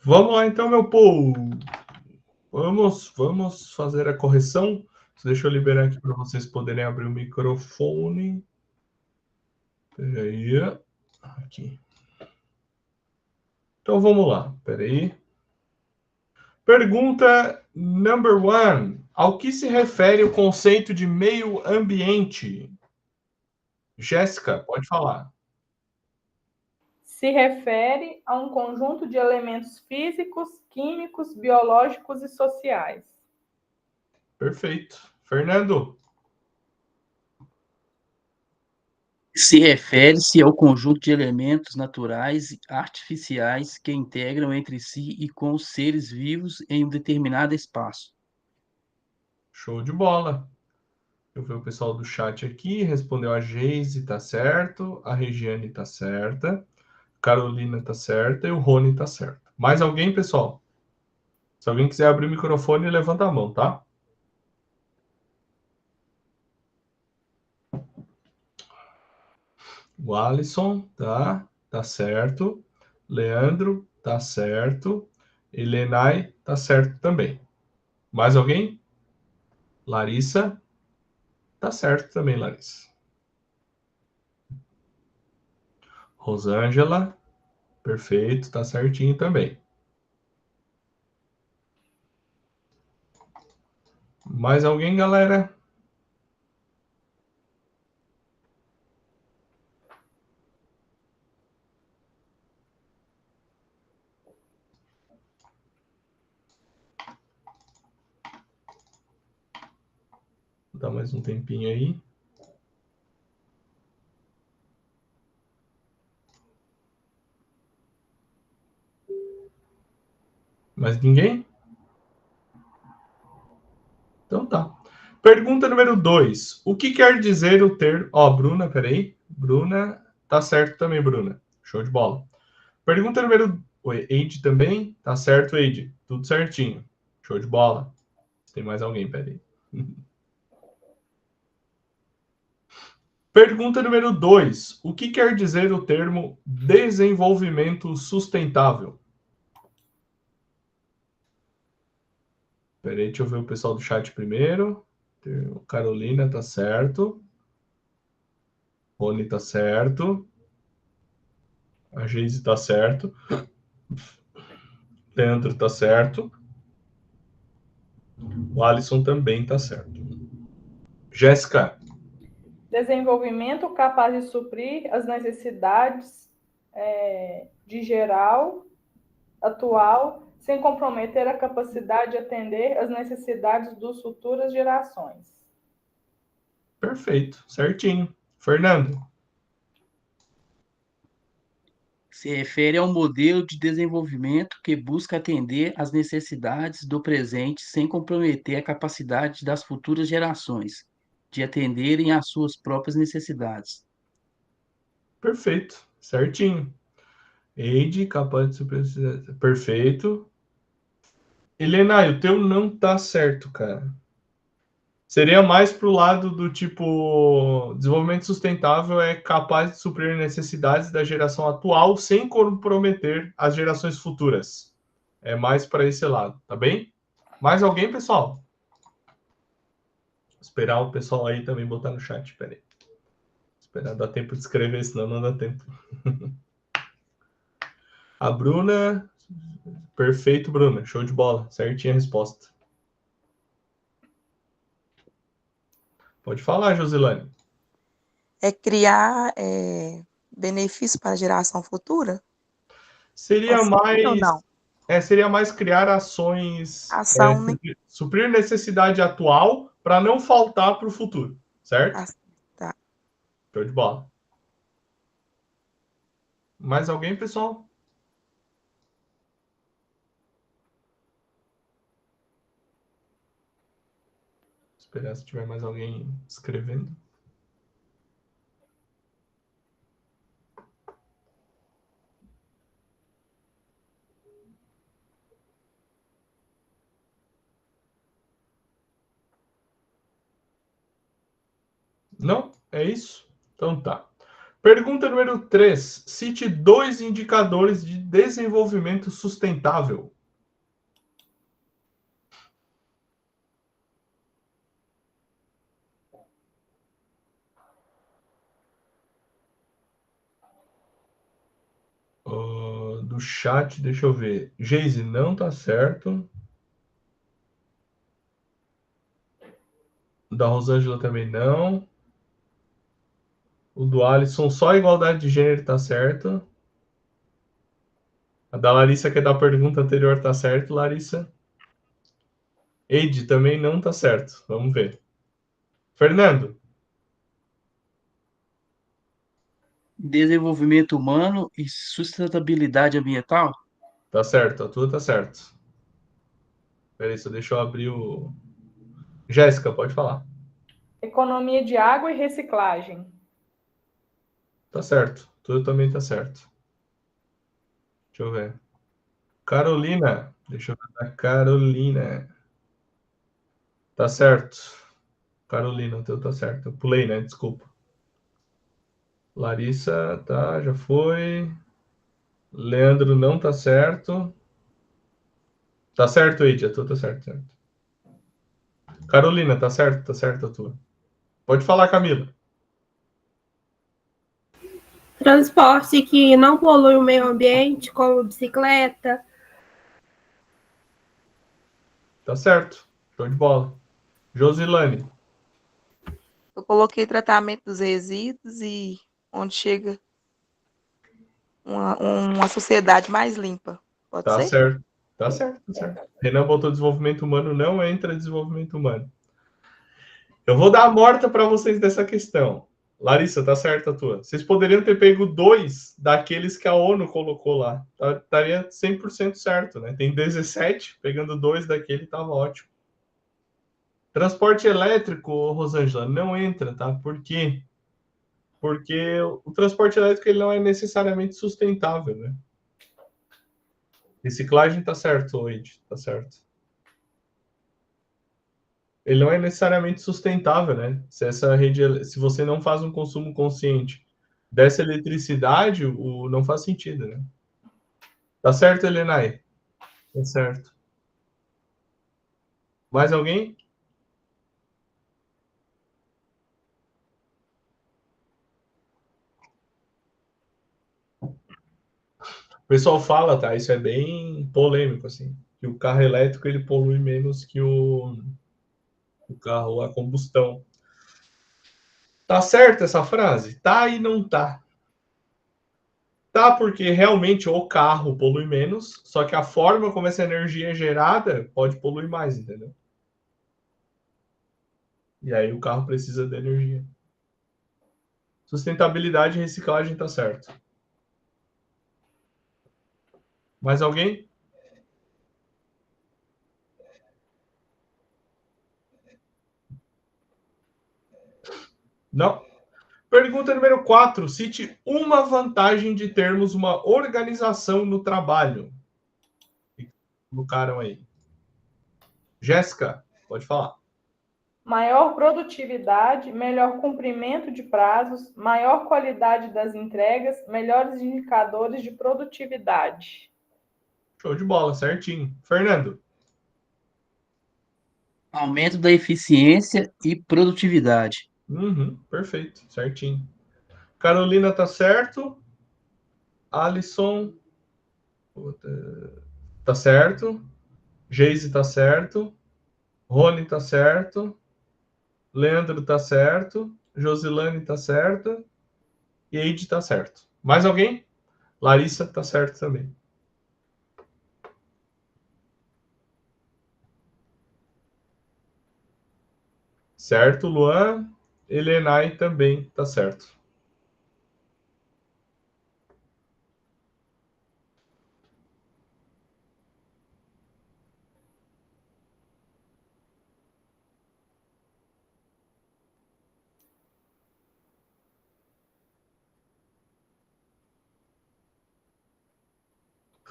Vamos lá, então, meu povo. Vamos fazer a correção. Deixa eu liberar aqui para vocês poderem abrir o microfone. Peraí. Aqui. Então, vamos lá. Peraí. Pergunta number 1. Ao que se refere o conceito de meio ambiente? Jéssica, pode falar. Se refere a um conjunto de elementos físicos, químicos, biológicos e sociais. Perfeito. Fernando? Se refere-se ao conjunto de elementos naturais e artificiais que integram entre si e com os seres vivos em um determinado espaço. Show de bola. Eu vi o pessoal do chat aqui, respondeu a Geise, tá certo, a Regiane tá certa, Carolina tá certa e o Rony tá certo. Mais alguém, pessoal? Se alguém quiser abrir o microfone, levanta a mão, tá? O Alisson, tá certo. Leandro, tá certo. Helenay, tá certo também. Mais alguém? Larissa, tá certo também, Larissa. Rosângela, perfeito, tá certinho também. Mais alguém, galera? Vou dar mais um tempinho aí. Mais ninguém? Então tá. Pergunta número 2. O que quer dizer o termo... Bruna, peraí. Bruna, tá certo também, Bruna. Show de bola. Pergunta número... Oi, Eide também? Tá certo, Eide. Tudo certinho. Show de bola. Tem mais alguém, peraí. Pergunta número 2. O que quer dizer o termo desenvolvimento sustentável? Peraí, deixa eu ver o pessoal do chat primeiro. Carolina tá certo. Rony tá certo. A Geise tá certo. Leandro tá certo. O Alisson também tá certo. Jéssica. Desenvolvimento capaz de suprir as necessidades de geral, atual, sem comprometer a capacidade de atender às necessidades das futuras gerações. Perfeito, certinho. Fernando. Se refere a um modelo de desenvolvimento que busca atender às necessidades do presente sem comprometer a capacidade das futuras gerações de atenderem às suas próprias necessidades. Perfeito, certinho. Eide, capaz de super... Perfeito. Helena, o teu não tá certo, cara. Seria mais pro lado do tipo... Desenvolvimento sustentável é capaz de suprir necessidades da geração atual sem comprometer as gerações futuras. É mais para esse lado, tá bem? Mais alguém, pessoal? Vou esperar o pessoal aí também botar no chat, peraí. Esperar dar tempo de escrever, senão não dá tempo. A Bruna... Perfeito, Bruna. Show de bola. Certinha a resposta. Pode falar, Josilane. É criar benefício para a geração futura? Seria mais... Ou não? Seria mais criar ações... suprir necessidade atual para não faltar para o futuro, certo? Tá. Show de bola. Mais alguém, pessoal? Esperar se tiver mais alguém escrevendo. Não? É isso? Então tá. Pergunta número 3. Cite 2 indicadores de desenvolvimento sustentável. Do chat, deixa eu ver. Geise, não tá certo. Da Rosângela também não. O do Alisson, só a igualdade de gênero tá certo. A da Larissa, que é da pergunta anterior, tá certo, Larissa. Eide também não tá certo. Vamos ver. Fernando. Desenvolvimento humano e sustentabilidade ambiental? Tá certo, a tua tá certo. Peraí, só deixa eu abrir o... Jéssica, pode falar. Economia de água e reciclagem. Tá certo, tudo também tá certo. Deixa eu ver. Carolina, deixa eu ver a Carolina. Tá certo. Carolina, o teu tá certo. Eu pulei, né? Desculpa. Larissa, tá, já foi. Leandro não tá certo. Tá certo, Eidia, a tua tá certo. Carolina, tá certo a tua. Pode falar, Camila. Transporte que não polui o meio ambiente, como bicicleta. Tá certo. Show de bola. Josilane. Eu coloquei tratamento dos resíduos e onde chega uma sociedade mais limpa. Pode Tá ser? certo. Tá certo. Renan botou desenvolvimento humano, não entra desenvolvimento humano. Eu vou dar a morta para vocês dessa questão. Larissa, tá certa a tua. Vocês poderiam ter pego 2 daqueles que a ONU colocou lá. Estaria 100% certo, né? Tem 17, pegando 2 daquele tava ótimo. Transporte elétrico, Rosângela, não entra, tá? Por quê? Porque o transporte elétrico ele não é necessariamente sustentável, né? Reciclagem tá certo, Oide, tá certo. Ele não é necessariamente sustentável, né? Se você não faz um consumo consciente dessa eletricidade, não faz sentido, né? Tá certo, Elenay? Tá certo. Mais alguém? O pessoal fala, tá? Isso é bem polêmico, assim, que o carro elétrico ele polui menos que o carro a combustão. Tá certo essa frase? Tá e não tá. Tá, porque realmente o carro polui menos, só que a forma como essa energia é gerada pode poluir mais, entendeu? E aí o carro precisa de energia. Sustentabilidade e reciclagem tá certo. Mais alguém? Não? Pergunta número 4. Cite uma vantagem de termos uma organização no trabalho. Colocaram aí. Jéssica, pode falar. Maior produtividade, melhor cumprimento de prazos, maior qualidade das entregas, melhores indicadores de produtividade. Show de bola, certinho. Fernando. Aumento da eficiência e produtividade. Perfeito, certinho. Carolina tá certo. Alisson tá certo. Geise tá certo. Rony tá certo. Leandro tá certo. Josilane tá certa. E Eide tá certo. Mais alguém? Larissa tá certo também. Certo, Luan. Elenay também tá certo.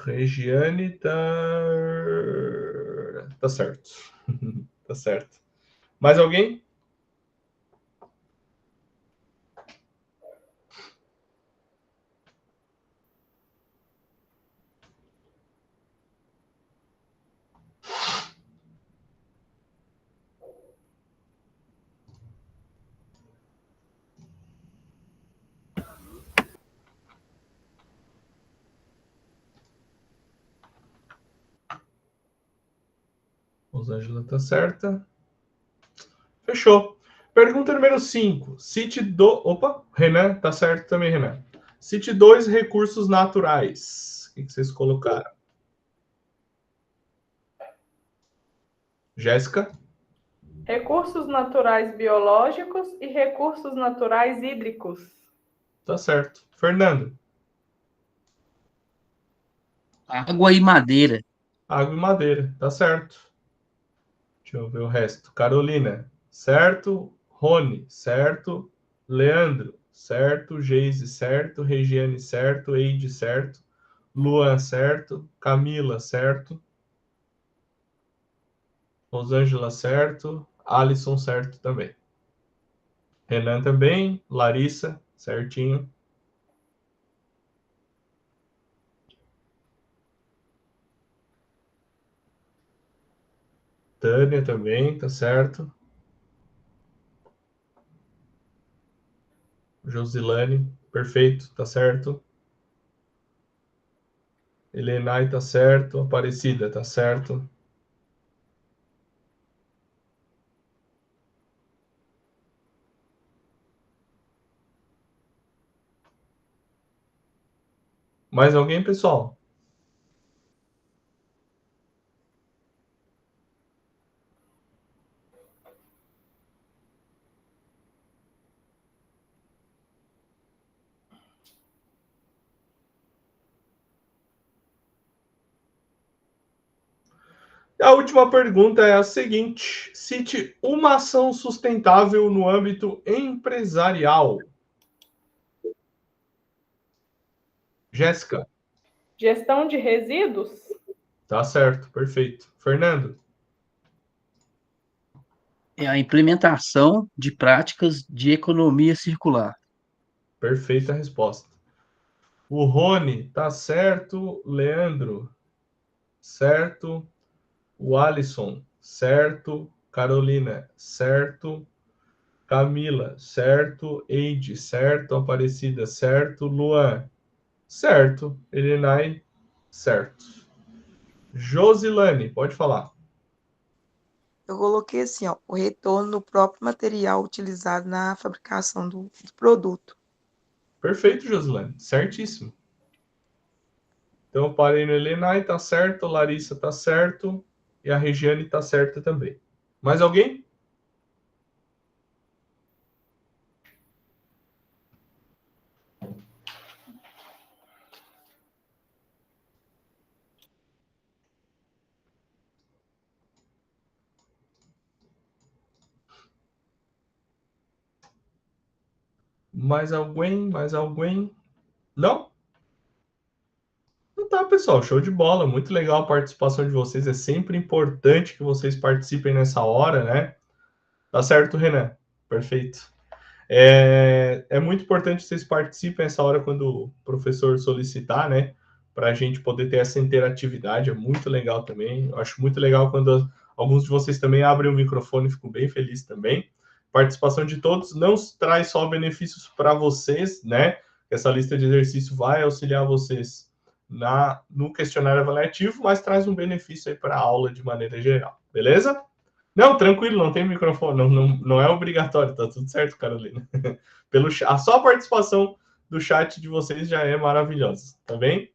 Regiane tá certo. Tá certo. Mais alguém? Rosângela tá certa. Fechou. Pergunta número 5. Cite do... Opa, Renan, tá certo também, Renan. Cite 2 recursos naturais. O que vocês colocaram? Jéssica? Recursos naturais biológicos e recursos naturais hídricos. Tá certo. Fernando? Água e madeira. Água e madeira, tá certo. Deixa eu ver o resto. Carolina, certo. Rony, certo. Leandro, certo. Geise, certo. Regiane, certo. Eide, certo. Luan, certo. Camila, certo. Rosângela, certo. Alisson, certo também. Renan também. Larissa, certinho. Tânia também, tá certo. Josilane, perfeito, tá certo. Helenai, tá certo. Aparecida, tá certo. Mais alguém, pessoal? A última pergunta é a seguinte: cite uma ação sustentável no âmbito empresarial. Jéssica? Gestão de resíduos? Tá certo, perfeito. Fernando? É a implementação de práticas de economia circular. Perfeita resposta. O Rony, tá certo. Leandro? Certo. O Alisson? Certo. Carolina? Certo. Camila? Certo. Eide? Certo. Aparecida? Certo. Luan? Certo. Elenai? Certo. Josilane, pode falar. Eu coloquei assim, ó, o retorno no próprio material utilizado na fabricação do produto. Perfeito, Josilane. Certíssimo. Então, eu parei no Elenai, tá certo. Larissa tá certo. E a Regiane tá certa também. Mais alguém? Mais alguém? Mais alguém? Não? Então tá, pessoal. Show de bola. Muito legal a participação de vocês. É sempre importante que vocês participem nessa hora, né? Tá certo, Renan? Perfeito. É muito importante que vocês participem nessa hora quando o professor solicitar, né? Para a gente poder ter essa interatividade. É muito legal também. Eu acho muito legal quando alguns de vocês também abrem o microfone. Fico bem feliz também. Participação de todos não traz só benefícios para vocês, né? Essa lista de exercício vai auxiliar vocês no questionário avaliativo, mas traz um benefício aí para a aula de maneira geral. Beleza? Não, tranquilo, não tem microfone, não é obrigatório, tá tudo certo, Carolina. Só a participação do chat de vocês já é maravilhosa, tá bem?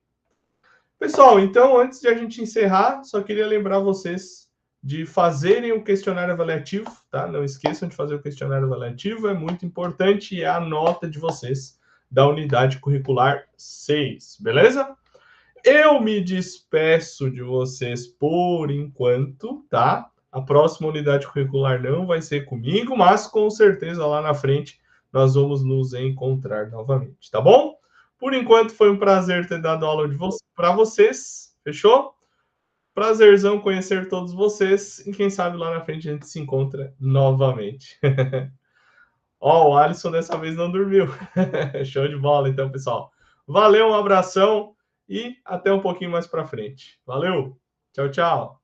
Pessoal, então, antes de a gente encerrar, só queria lembrar vocês de fazerem o questionário avaliativo, tá? Não esqueçam de fazer o questionário avaliativo, é muito importante e é a nota de vocês da unidade curricular 6, beleza? Eu me despeço de vocês por enquanto, tá? A próxima unidade curricular não vai ser comigo, mas com certeza lá na frente nós vamos nos encontrar novamente, tá bom? Por enquanto foi um prazer ter dado aula para vocês, fechou? Prazerzão conhecer todos vocês e quem sabe lá na frente a gente se encontra novamente. Ó, o Alisson dessa vez não dormiu. Show de bola então, pessoal. Valeu, um abração e até um pouquinho mais para frente. Valeu, tchau, tchau.